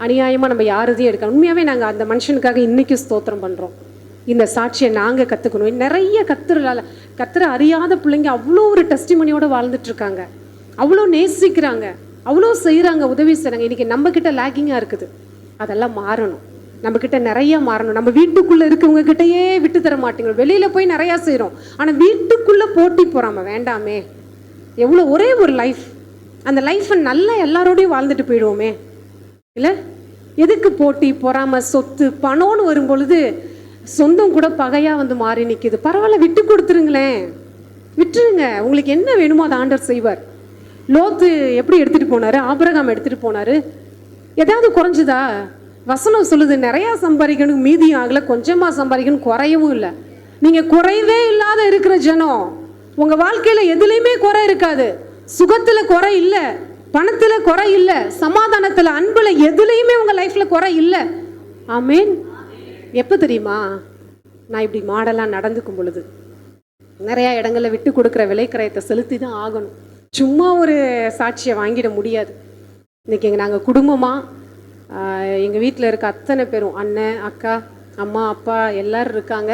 அநியாயமாக நம்ம யாரதையும் எடுக்கணும். உண்மையாகவே நாங்கள் அந்த மனுஷனுக்காக இன்றைக்கும் ஸ்தோத்திரம் பண்ணுறோம். இந்த சாட்சியை நாங்கள் கற்றுக்கணும். நிறைய கர்த்தரை அறியாத பிள்ளைங்க அவ்வளோ ஒரு டெஸ்டிமனியோடு வாழ்ந்துட்டுருக்காங்க, அவ்வளோ நேசிக்கிறாங்க, அவ்வளோ செய்கிறாங்க, உதவி செய்கிறாங்க. இன்றைக்கி நம்மக்கிட்ட லேக்கிங்காக இருக்குது. அதெல்லாம் மாறணும். நம்மக்கிட்ட நிறையா மாறணும். நம்ம வீட்டுக்குள்ளே இருக்கவங்க கிட்டேயே விட்டு தர மாட்டேங்கிறோம். வெளியில் போய் நிறையா செய்கிறோம், ஆனால் வீட்டுக்குள்ளே போட்டி போகிறாம வேண்டாமே. எவ்வளோ ஒரே ஒரு லைஃப், அந்த லைஃப்பை நல்லா எல்லாரோடையும் வாழ்ந்துட்டு போயிடுவோமே இல்லை? எதுக்கு போட்டி பொறாம? சொத்து பணம்னு வரும்பொழுது சொந்தம் கூட பகையாக வந்து மாறி நிற்கிது. பரவாயில்ல, விட்டு கொடுத்துருங்களேன், விட்டுருங்க. உங்களுக்கு என்ன வேணுமோ அதை ஆண்டவர் செய்வார். லோத்து எப்படி எடுத்துகிட்டு போனார்? ஆபிரகாம் எடுத்துகிட்டு போனார். ஏதாவது குறைஞ்சுதா? வசனம் சொல்லுது, நிறையா சம்பாதிக்கணும், மீதியும் ஆகலை, கொஞ்சமாக சம்பாதிக்கணும், குறையவும் இல்லை. நீங்கள் குறைவே இல்லாத இருக்கிற ஜனம். உங்கள் வாழ்க்கையில் எதுலேயுமே குறை இருக்காது. சுகத்தில் குறை இல்லை, பணத்தில் குறை இல்லை, சமாதானத்தில், அன்பில், எதுலேயுமே உங்கள் லைஃப்பில் குறை இல்லை. ஆமேன். எப்போ தெரியுமா? நான் இப்படி மாடலாக நடந்துக்கும் பொழுது. நிறையா இடங்களில் விட்டு கொடுக்குற விலைக்கரையத்தை செலுத்தி தான் ஆகணும். சும்மா ஒரு சாட்சியை வாங்கிட முடியாது. இன்றைக்கி நாங்கள் குடும்பமாக எங்கள் வீட்டில் இருக்க அத்தனை பேரும், அண்ணன், அக்கா, அம்மா, அப்பா எல்லோரும் இருக்காங்க.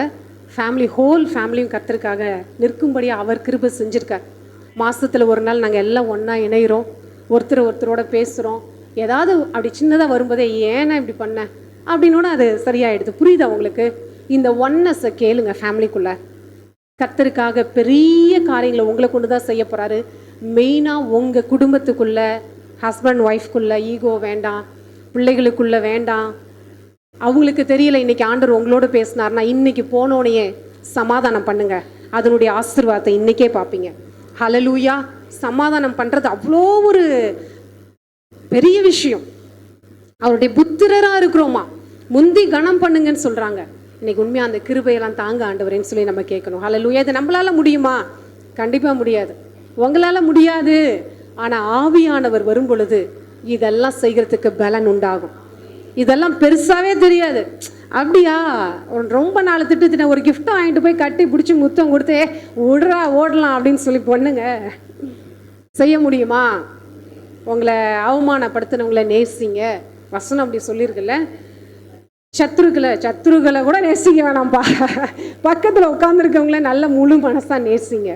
ஹோல் ஃபேமிலியும் கர்த்தருக்காக நிற்கும்படியாக அவர் கிருபை செஞ்சுருக்கார். மாதத்தில் ஒரு நாள் நாங்கள் எல்லாம் ஒன்றா இணைகிறோம், ஒருத்தரோட பேசுகிறோம். ஏதாவது அப்படி சின்னதாக வரும்போதே, ஏன்னா இப்படி பண்ண அப்படின்னோட அது சரியாயிடுது. புரியுதா உங்களுக்கு? இந்த ஒன்னஸை கேளுங்க. ஃபேமிலிக்குள்ளே கர்த்தருக்காக பெரிய காரியங்களை உங்களை கொண்டு தான் செய்ய போகிறாரு. மெயினாக உங்கள் குடும்பத்துக்குள்ளே, ஹஸ்பண்ட் ஒய்ஃப்குள்ளே ஈகோ வேண்டாம், பிள்ளைகளுக்குள்ளே வேண்டாம். அவங்களுக்கு தெரியல இன்றைக்கி ஆண்டவர் உங்களோட பேசினார்னா, இன்றைக்கி போனோனையே சமாதானம் பண்ணுங்கள். அதனுடைய ஆசீர்வாதத்தை இன்றைக்கே பார்ப்பீங்க. ஹல்லேலூயா. சமாதானம் பண்ணுறது அவ்வளோ ஒரு பெரிய விஷயம். அவருடைய புத்திரராக இருக்கிறோமா, முந்தி கனம் பண்ணுங்கன்னு சொல்கிறாங்க. இன்னைக்கு உண்மையாக அந்த கிருபையெல்லாம் தாங்க ஆண்டவரேன்னு சொல்லி நம்ம கேட்கணும். ஹல்லேலூயா. இது நம்மளால் முடியுமா? கண்டிப்பாக முடியாது. உங்களால் முடியாது. ஆனால் ஆவியானவர் வரும் பொழுது இதெல்லாம் செய்கிறதுக்கு பலன் உண்டாகும். இதெல்லாம் பெருசாகவே தெரியாது. அப்படியா, ரொம்ப நாள் திட்டு ஒரு கிஃப்ட்டும் வாங்கிட்டு போய் கட்டி பிடிச்சி முத்தம் கொடுத்து விடுறா ஓடலாம் அப்படின்னு சொல்லி பொண்ணுங்க செய்ய முடியுமா? உங்களை அவமானப்படுத்தினவங்களை நேசிங்க, வசனம் அப்படி சொல்லியிருக்குல்ல, சத்துருக்களை கூட நேசிக்க வேணாம்ப்பா, பக்கத்தில் உட்காந்துருக்கவங்கள நல்ல முழு மனசாக நேசிங்க.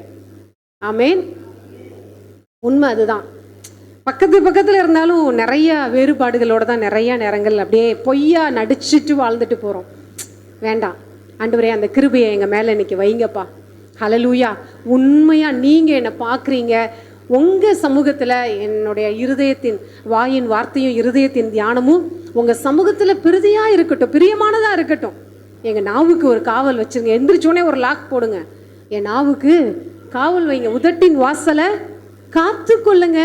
ஆமேன். உண்மை அதுதான். பக்கத்தில் இருந்தாலும் நிறைய வேறுபாடுகளோடு தான் நிறைய நேரங்கள் அப்படியே பொய்யா நடிச்சிட்டு வாழ்ந்துட்டு போகிறோம். வேண்டாம். ஆண்டவரே, அந்த கிருபையை எங்கள் மேலே இன்னைக்கு வைங்கப்பா. ஹல்லேலூயா. உண்மையாக நீங்கள் என்னை பார்க்குறீங்க, உங்கள் சமூகத்தில் என்னுடைய இருதயத்தின் வாயின் வார்த்தையும் இருதயத்தின் தியானமும் உங்கள் சமூகத்தில் பிரிதியாக இருக்கட்டும், பிரியமானதாக இருக்கட்டும். எங்கள் நாவுக்கு ஒரு காவல் வச்சுருங்க. எந்திரிச்சோடனே ஒரு லாக் போடுங்க. என் நாவுக்கு காவல் வைங்க, உதட்டின் வாசலை காத்து கொள்ளுங்க.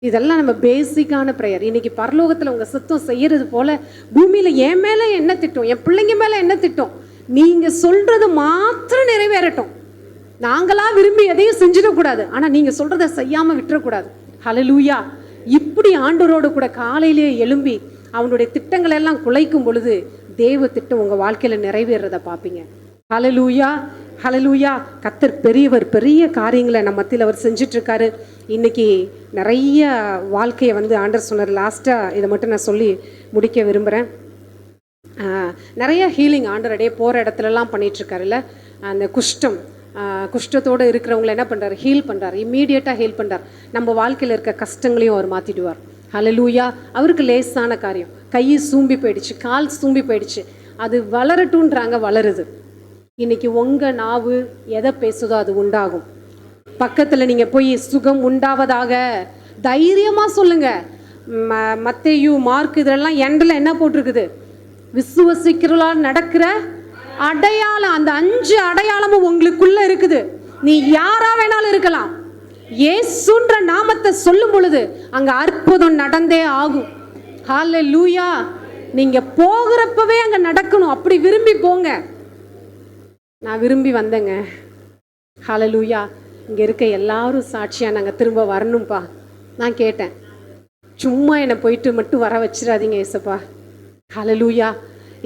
இதெல்லாம் நம்ம பேசிக்கான ப்ரேயர். இன்னைக்கு பரலோகத்தில் உங்கள் சுத்தம் செய்யறது போல பூமியில் என் மேலே என்ன திட்டம், என் பிள்ளைங்க மேலே என்ன திட்டம், நீங்கள் சொல்றது மாத்திரம் நிறைவேறட்டும். நாங்களா விரும்பி எதையும் செஞ்சிடக்கூடாது, ஆனால் நீங்கள் சொல்றதை செய்யாமல் விட்டுறக்கூடாது. ஹல்லேலூயா. இப்படி ஆண்டவரோடு கூட காலையிலே எழும்பி அவனுடைய திட்டங்களை எல்லாம் குலைக்கும் பொழுது தேவ திட்டம் உங்கள் வாழ்க்கையில் நிறைவேறதை பார்ப்பீங்க. ஹல்லேலூயா, ஹல்லேலூயா. கர்த்தர் பெரியவர், பெரிய காரியங்களை நம்ம மத்தியில் அவர் செஞ்சிட்ருக்காரு. இன்றைக்கி நிறைய வாழ்க்கையை ஆண்டவர் சொன்னார். லாஸ்ட்டாக இதை மட்டும் நான் சொல்லி முடிக்க விரும்புகிறேன். நிறைய ஹீலிங் ஆண்டவர் அப்படியே போகிற இடத்துலலாம் பண்ணிகிட்ருக்காருல்ல. அந்த குஷ்டத்தோடு இருக்கிறவங்கள என்ன பண்ணுறாரு, ஹீல் பண்ணுறாரு, இம்மீடியட்டாக ஹீல் பண்ணுறார். நம்ம வாழ்க்கையில் இருக்க கஷ்டங்களையும் அவர் மாற்றிடுவார். ஹல்லேலூயா. அவருக்கு லேசான காரியம். கை சூம்பி போயிடுச்சு, கால் சூம்பி போயிடுச்சு, அது வளரட்டுன்றாங்க, வளருது. இன்னைக்கு உங்கள் நாவு எதை பேசுதோ அது உண்டாகும். பக்கத்தில் நீங்கள் போய் சுகம் உண்டாவதாக தைரியமாக சொல்லுங்கள். மத்தேயு, மார்க் இதெல்லாம் எண்டில் என்ன போட்டிருக்குது, விசுவசிக்கிறவர்களால் நடக்கிற அடையாளம். அந்த 5 அடையாளமும் உங்களுக்குள்ள இருக்குது. நீ யாரா வேணாலும் இருக்கலாம். இயேசுன்ற நாமத்தை சொல்லும் பொழுது அங்க அற்புதம் நடந்தே ஆகும். ஹல்லேலூயா. நீங்க போகிறப்பவே அங்க நடக்கணும். அப்படி விரும்பி போங்க. நான் விரும்பி வந்தேங்க. ஹல்லேலூயா. இங்க இருக்க எல்லாரும் சாட்சியா நாங்கள் திரும்ப வரணும்ப்பா. நான் கேட்டேன், சும்மா என்னை போயிட்டு மட்டும் வர வச்சிடாதீங்க ஏசப்பா. ஹல்லேலூயா.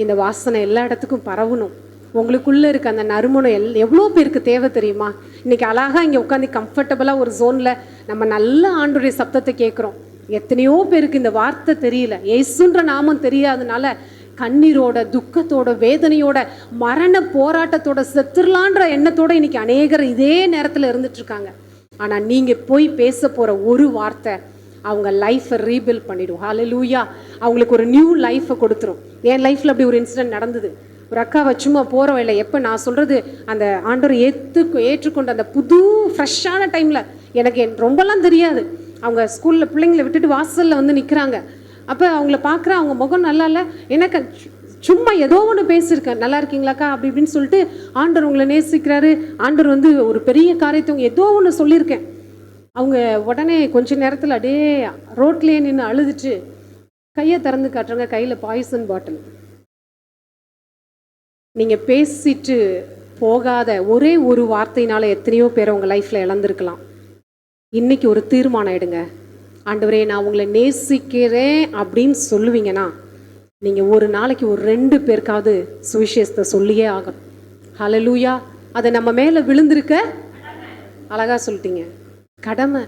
இந்த வாசனை எல்லா இடத்துக்கும் பரவணும். உங்களுக்குள்ளே இருக்க அந்த நறுமணம் எவ்வளோ பேருக்கு தேவை தெரியுமா? இன்றைக்கி அழகாக இங்கே உட்காந்து கம்ஃபர்டபுளாக ஒரு ஜோனில் நம்ம நல்ல ஆண்டவருடைய சப்தத்தை கேட்குறோம். எத்தனையோ பேருக்கு இந்த வார்த்தை தெரியல, இயேசுன்ற நாமம் தெரியாதனால கண்ணீரோட, துக்கத்தோட, வேதனையோட, மரண போராட்டத்தோட, செத்துடலான்ற எண்ணத்தோட இன்னைக்கு அநேகர் இதே நேரத்தில் இருந்துட்டுருக்காங்க. ஆனால் நீங்கள் போய் பேச போகிற ஒரு வார்த்தை அவங்க லைஃப்பை ரீபில்ட் பண்ணிவிடும். ஹல்லேலூயா. அவங்களுக்கு ஒரு நியூ லைஃப்பை கொடுத்துரும். என் லைஃப்பில் அப்படி ஒரு இன்சிடென்ட் நடந்தது. ஒரு அக்காவை சும்மா போகிற வேலை, எப்போ நான் சொல்கிறது அந்த ஆண்டவர் ஏற்றுக்கொண்ட அந்த புது ஃப்ரெஷ்ஷான டைமில், எனக்கு ரொம்பலாம் தெரியாது. அவங்க ஸ்கூலில் பிள்ளைங்களை விட்டுட்டு வாசலில் நிற்கிறாங்க. அப்போ அவங்கள பார்க்குற, அவங்க முகம் நல்லா இல்லை, எனக்கு சும்மா ஏதோ ஒன்று பேசியிருக்கேன், நல்லா இருக்கீங்களாக்கா அப்படி இப்படின்னு சொல்லிட்டு, ஆண்டவர் உங்களை நேசிக்கிறாரு, ஆண்டவர் ஒரு பெரிய காரியத்தை ஏதோ ஒன்று சொல்லியிருக்கேன். அவங்க உடனே கொஞ்ச நேரத்தில் அப்படியே ரோட்லேயே நின்று அழுதுட்டு கையை திறந்து காட்டுறாங்க, கையில் பாய்சன் பாட்டில். நீங்கள் பேசிட்டு போகாத ஒரே ஒரு வார்த்தையினால எத்தனையோ பேரை உங்கள் லைஃப்பில் இழந்திருக்கலாம். இன்றைக்கி ஒரு தீர்மானம் எடுங்க. ஆண்டவரே, நான் உங்களை நேசிக்கிறேன் அப்படின்னு சொல்லுவீங்கன்னா நீங்கள் ஒரு நாளைக்கு ஒரு 2 பேருக்காவது சுவிசேஷத்தை சொல்லியே ஆகணும். ஹல்லேலூயா. அதை நம்ம மேலே விழுந்திருக்க, அழகாக சொல்லிட்டீங்க, கடமை.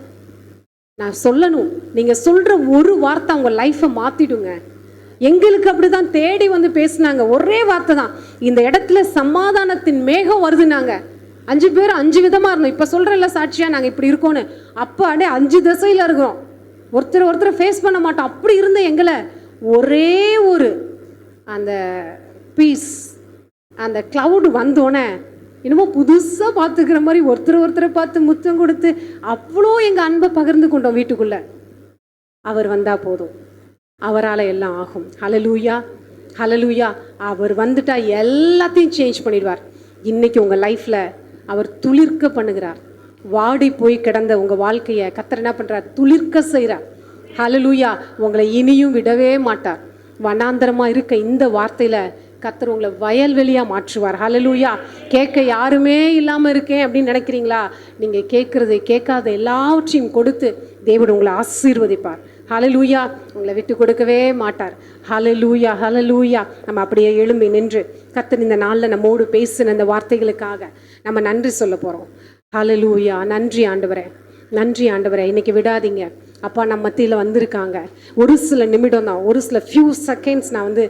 நான் சொல்லணும். நீங்கள் சொல்கிற ஒரு வார்த்தை உங்கள் லைஃப்பை மாற்றிடுங்க. எங்களுக்கு அப்படி தான் தேடி பேசினாங்க. ஒரே வார்த்தை தான், இந்த இடத்துல சமாதானத்தின் மேகம் வருதுனாங்க. 5 பேர் 5 விதமாக இருந்தோம். இப்போ சொல்கிறல்ல சாட்சியாக நாங்கள் இப்படி இருக்கோன்னு. அப்போ அப்படியே 5 திசையில் இருக்கிறோம். ஒருத்தரை ஃபேஸ் பண்ண மாட்டோம். அப்படி இருந்த எங்களை ஒரே ஒரு அந்த பீஸ், அந்த கிளவுடு வந்தோடனே என்னமோ புதுசாக பார்த்துக்கிற மாதிரி ஒருத்தரை பார்த்து முத்தம் கொடுத்து அவ்வளோ எங்கள் அன்பை பகிர்ந்து கொண்டோம் வீட்டுக்குள்ளே. அவர் வந்தால் போதும், அவரால் எல்லாம் ஆகும். ஹல்லேலூயா, ஹல்லேலூயா. அவர் வந்துட்டா எல்லாத்தையும் சேஞ்ச் பண்ணிடுவார். இன்றைக்கி உங்கள் லைஃப்பில் அவர் துளிர்க்க பண்ணுகிறார். வாடி போய் கிடந்த உங்கள் வாழ்க்கையை கர்த்தர் என்ன பண்ணுறார், துளிர்க்க செய்கிறார். ஹல்லேலூயா. உங்களை இனியும் விடவே மாட்டார். வனாந்தரமாக இருக்க இந்த வார்த்தையில் கர்த்தர் உங்களை வயல்வெளியாக மாற்றுவார். ஹல்லேலூயா. கேட்க யாருமே இல்லாமல் இருக்கேன் அப்படின்னு நினைக்கிறீங்களா? நீங்கள் கேட்குறது கேட்காத எல்லாவற்றையும் கொடுத்து தேவன் உங்களை ஆசீர்வதிப்பார். ஹல்லேலூயா. உங்களை விட்டு கொடுக்கவே மாட்டார். ஹல்லேலூயா, ஹல்லேலூயா. நம்ம அப்படியே எழும்பி நின்று கர்த்தர் இந்த நாளில் நம்மோடு பேசின இந்த வார்த்தைகளுக்காக நம்ம நன்றி சொல்ல போகிறோம். ஹல்லேலூயா. நன்றி ஆண்டவரே, நன்றி ஆண்டவரே. இன்னைக்கு விடாதீங்க. அப்பா நம்ம மத்தியில் வந்திருக்காங்க. ஒரு சில நிமிடம் தான், ஒரு சில ஃபியூ செகண்ட்ஸ், நான் வந்து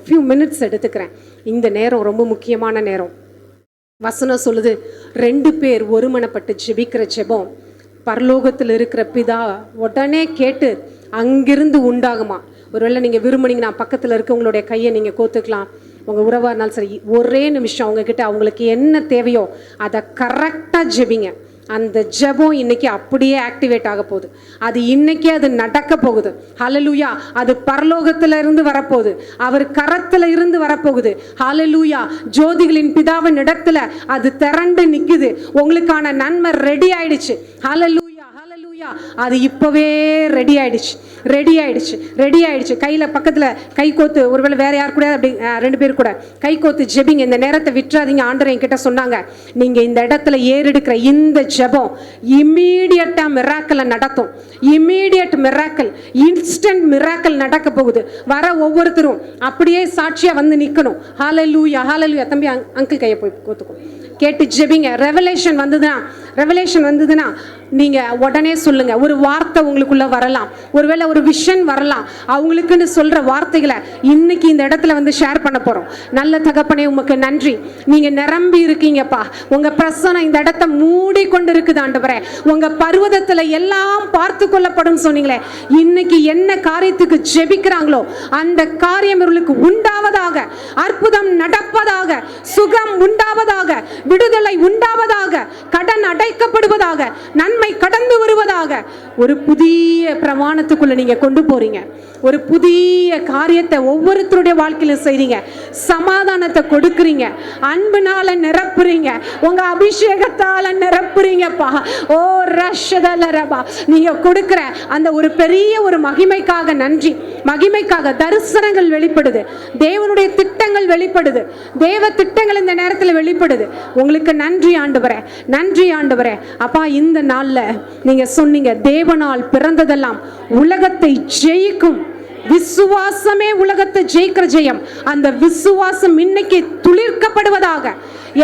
ஃபியூ மினிட்ஸ் எடுத்துக்கிறேன். இந்த நேரம் ரொம்ப முக்கியமான நேரம். வசனம் சொல்லுது, 2 பேர் ஒருமனப்பட்டு ஜெபிக்கிற ஜெபம் பரலோகத்தில் இருக்கிற பிதா உடனே கேட்டு அங்கிருந்து உண்டாகுமா. ஒருவேளை நீங்கள் விரும்புனீங்கன்னா பக்கத்தில் இருக்க உங்களுடைய கையை நீங்கள் கோத்துக்கலாம். உங்கள் உறவாக இருந்தாலும் சரி, ஒரே நிமிஷம் அவங்கக்கிட்ட அவங்களுக்கு என்ன தேவையோ அதை கரெக்டாக ஜெபிங்க. அந்த ஜெபம் இன்னைக்கு அப்படியே ஆக்டிவேட் ஆக போகுது. அது இன்னைக்கே அது நடக்க போகுது. ஹல்லேலூயா. அது பரலோகத்துல இருந்து வரப்போகுது, அவர் கரத்துல இருந்து வரப்போகுது. ஹல்லேலூயா. ஜோதிகளின் பிதாவின் இடத்துல அது திரண்டு நிக்குது. உங்களுக்கான நன்மை ரெடி ஆயிடுச்சு. ஹல்லேலூயா. ஹல்லேலூயா. அது இப்பவே ரெடி ஆயிடுச்சு, ரெடி ஆயிடுச்சு, ரெடி ஆயிடுச்சு. கையில பக்கத்துல கை கோத்து, ஒருவேளை வேற யார் கூட அப்படி 2 பேர் கூட கை கோத்து ஜெபிங்க. இந்த நேரத்தை விட்டுறாதீங்க. ஆண்டவர் என்கிட்ட சொன்னாங்க, நீங்க இந்த இடத்துல ஏறெடுக்கிற இந்த ஜெபம் இம்மீடியட்டா மிராக்கலை நடத்தும். இம்மீடியட் மிராக்கல், இன்ஸ்டன்ட் மிராக்கல் நடக்க போகுது. வர ஒவ்வொருத்தரும் அப்படியே சாட்சியா வந்து நிக்கணும். ஹல்லேலூயா. ஹல்லேலூயா. தம்பி அங்கிள் கையை போய் கோத்துக்கும், கேட்டு ஜெபிங்க. ரெவலேஷன் வந்ததுன்னா நீங்க உடனே சொல்லுங்க. ஒரு வார்த்தை உங்களுக்குள்ள வரலாம், ஒருவேளை ஒரு விஷன் வரலாம். அவங்களுக்குன்னு சொல்ற வார்த்தைகளை இன்னைக்கு இந்த இடத்துல வந்து ஷேர் பண்ண போறோம். நல்ல தகப்பனே, உமக்கு நன்றி. நீங்க நிரம்பி இருக்கீங்கப்பா. உங்க பிரசனம் இந்த இடத்தை மூடி கொண்டு இருக்குது ஆண்டவரே. உங்க பர்வதத்துல எல்லாம் பார்த்து கொள்ளப்படும் சொன்னீங்களே. இன்னைக்கு என்ன காரியத்துக்கு ஜெபிக்கிறாங்களோ அந்த காரியம் இவர்களுக்கு உண்டாவதாக, அற்புதம் நடப்பதாக, சுகம் உண்டாவதாக, விடுதலை உண்டாவதாக, கடன் அடைக்கப்படுவதாக, நன்மை கடந்து வருவதாக. ஒரு புதிய பிரமாணத்துக்குள்ள நீங்க கொண்டு போறீங்க. ஒரு புதிய காரியத்தை ஒவ்வொருத்தருடைய வாழ்க்கையில செய்றீங்க. சமாதானத்தை கொடுக்குறீங்க, அன்புனால நிரப்புறீங்க, உங்க அபிஷேகத்தால நிரப்புறீங்கப்பா. ஓ ரஷதலரபா. நீங்க கொடுக்கிற அந்த ஒரு பெரிய ஒரு மகிமைக்காக நன்றி. மகிமைக்காக தரிசனங்கள் வெளிப்படுது, தேவனுடைய திட்டங்கள் வெளிப்படுது, தேவ திட்டங்கள் இந்த நேரத்தில் வெளிப்படுது. உங்களுக்கு நன்றி ஆண்டவரே, நன்றி ஆண்டவரே. அப்பா, இந்த நாள்ல நீங்க சொன்னீங்க, தேவனால் பிறந்ததெல்லாம் உலகத்தை ஜெயிக்கும். விசுவாசமே உலகத்தை ஜெயிக்கிற ஜெயம். அந்த விசுவாசம் இன்னைக்கு துளிர்க்கப்படுவதாக.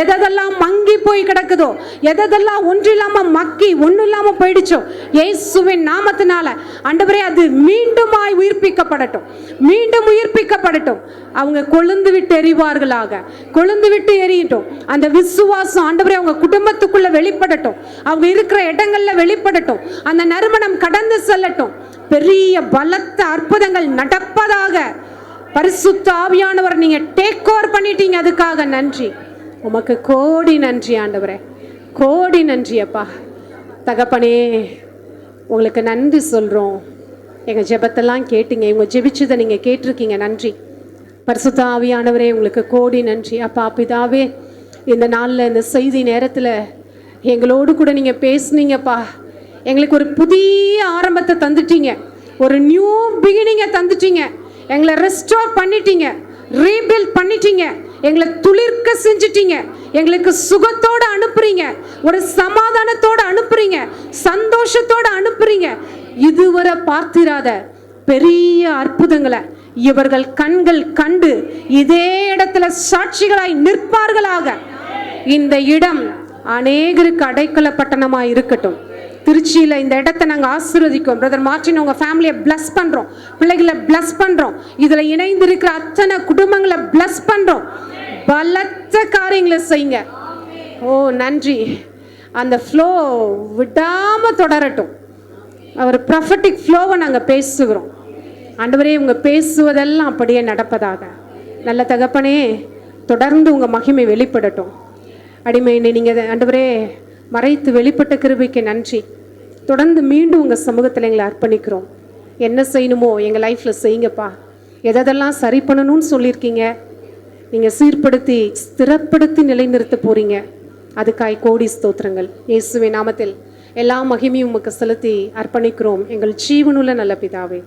எதெல்லாம் மங்கி போய் கிடக்குதோ, எதெல்லாம் ஒன்றில்லாம மக்கி ஒன்னும் இல்லாம போயிடுச்சோ, இயேசுவின் நாமத்தினால ஆண்டவரே அது மீண்டுமாய் உயிர்ப்பிக்கப்படட்டும், மீண்டும் உயிர்ப்பிக்கப்படட்டும். அவங்க கொழுந்து விட்டு எரிவார்களாக, கொழுந்து விட்டு எரியட்டும். அந்த விசுவாசம் ஆண்டவரே அவங்க குடும்பத்துக்குள்ள வெளிப்படட்டும், அவங்க இருக்கிற இடங்கள்ல வெளிப்படட்டும். அந்த நறுமணம் கடந்து செல்லட்டும். பெரிய பலத்த அற்புதங்கள் நடப்பதாக. பரிசுத்த ஆவியானவர் நீங்க டேக் ஓவர் பண்ணிட்டீங்க, அதுக்காக நன்றி. உமக்கு கோடி நன்றி ஆண்டவரே, கோடி நன்றி அப்பா. தகப்பனே, உங்களுக்கு நன்றி சொல்றோம். எங்க ஜெபத்தெல்லாம் கேட்டீங்க, இவங்க ஜெபிச்சதை நீங்க கேட்டிருக்கீங்க. நன்றி பரிசுத்த ஆவியானவரே, உங்களுக்கு கோடி நன்றி அப்பா. பிதாவே, இந்த நாளில் இந்த செய்தி நேரத்தில் எங்களோடு கூட நீங்கள் பேசுனீங்கப்பா. எங்களுக்கு ஒரு புதிய ஆரம்பத்தை தந்துட்டீங்க, ஒரு நியூ பிகினிங்கை தந்துட்டீங்க. எங்களை ரெஸ்டோர் பண்ணிட்டீங்க, ரீபில்ட் பண்ணிட்டீங்க, எங்களை துளிர்க்க செஞ்சிட்டீங்க. எங்களுக்கு சுகத்தோடு அனுப்புறீங்க, ஒரு சமாதானத்தோடு அனுப்புறீங்க, சந்தோஷத்தோடு அனுப்புறீங்க. இதுவரை பார்த்திராத பெரிய அற்புதங்களை இவர்கள் கண்கள் கண்டு இதே இடத்துல சாட்சிகளாய் நிற்பார்களாக. இந்த இடம் அநேகருக்கு அடைக்கல பட்டணமாய் இருக்கட்டும். திருச்சியில் இந்த இடத்தை நாங்கள் ஆசீர்வதிக்கிறோம். பிரதர் மார்ட்டின் உங்கள் ஃபேமிலியை பிளஸ் பண்ணுறோம், பிள்ளைகளை பிளஸ் பண்ணுறோம், இதில் இணைந்திருக்கிற அத்தனை குடும்பங்களை பிளஸ் பண்ணுறோம். பலத்த காரியங்களை செய்யுங்க. ஓ நன்றி. அந்த ஃப்ளோ விடாமல் தொடரட்டும். ஒரு ப்ராஃபட்டிக் ஃப்ளோவை நாங்கள் பேசுகிறோம் ஆண்டவரே. உங்க பேசுவதெல்லாம் அப்படியே நடப்பதாக. நல்ல தகப்பனே, தொடர்ந்து உங்கள் மகிமை வெளிப்படட்டும். அடிமையினை நீங்கள் ஆண்டவரே மறைத்து வெளிப்பட்ட கிருபைக்கு நன்றி. தொடர்ந்து மீண்டும் உங்கள் சமூகத்தில் எங்களை அர்ப்பணிக்கிறோம். என்ன செய்யணுமோ எங்கள் லைஃப்பில் செய்யுங்கப்பா. எதெல்லாம் சரி பண்ணணும்னு சொல்லியிருக்கீங்க, நீங்கள் சீர்படுத்தி ஸ்திரப்படுத்தி நிலைநிறுத்த போகிறீங்க. அதுக்காய் கோடி ஸ்தோத்திரங்கள். இயேசுவின் நாமத்தில் எல்லா மகிமையும் உமக்கு செலுத்தி அர்ப்பணிக்கிறோம் எங்கள் ஜீவனுள்ள நல்ல பிதாவே.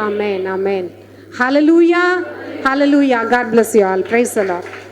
ஆமென், ஆமென். ஹல்லேலூயா, ஹல்லேலூயா. God bless you all. Praise the Lord.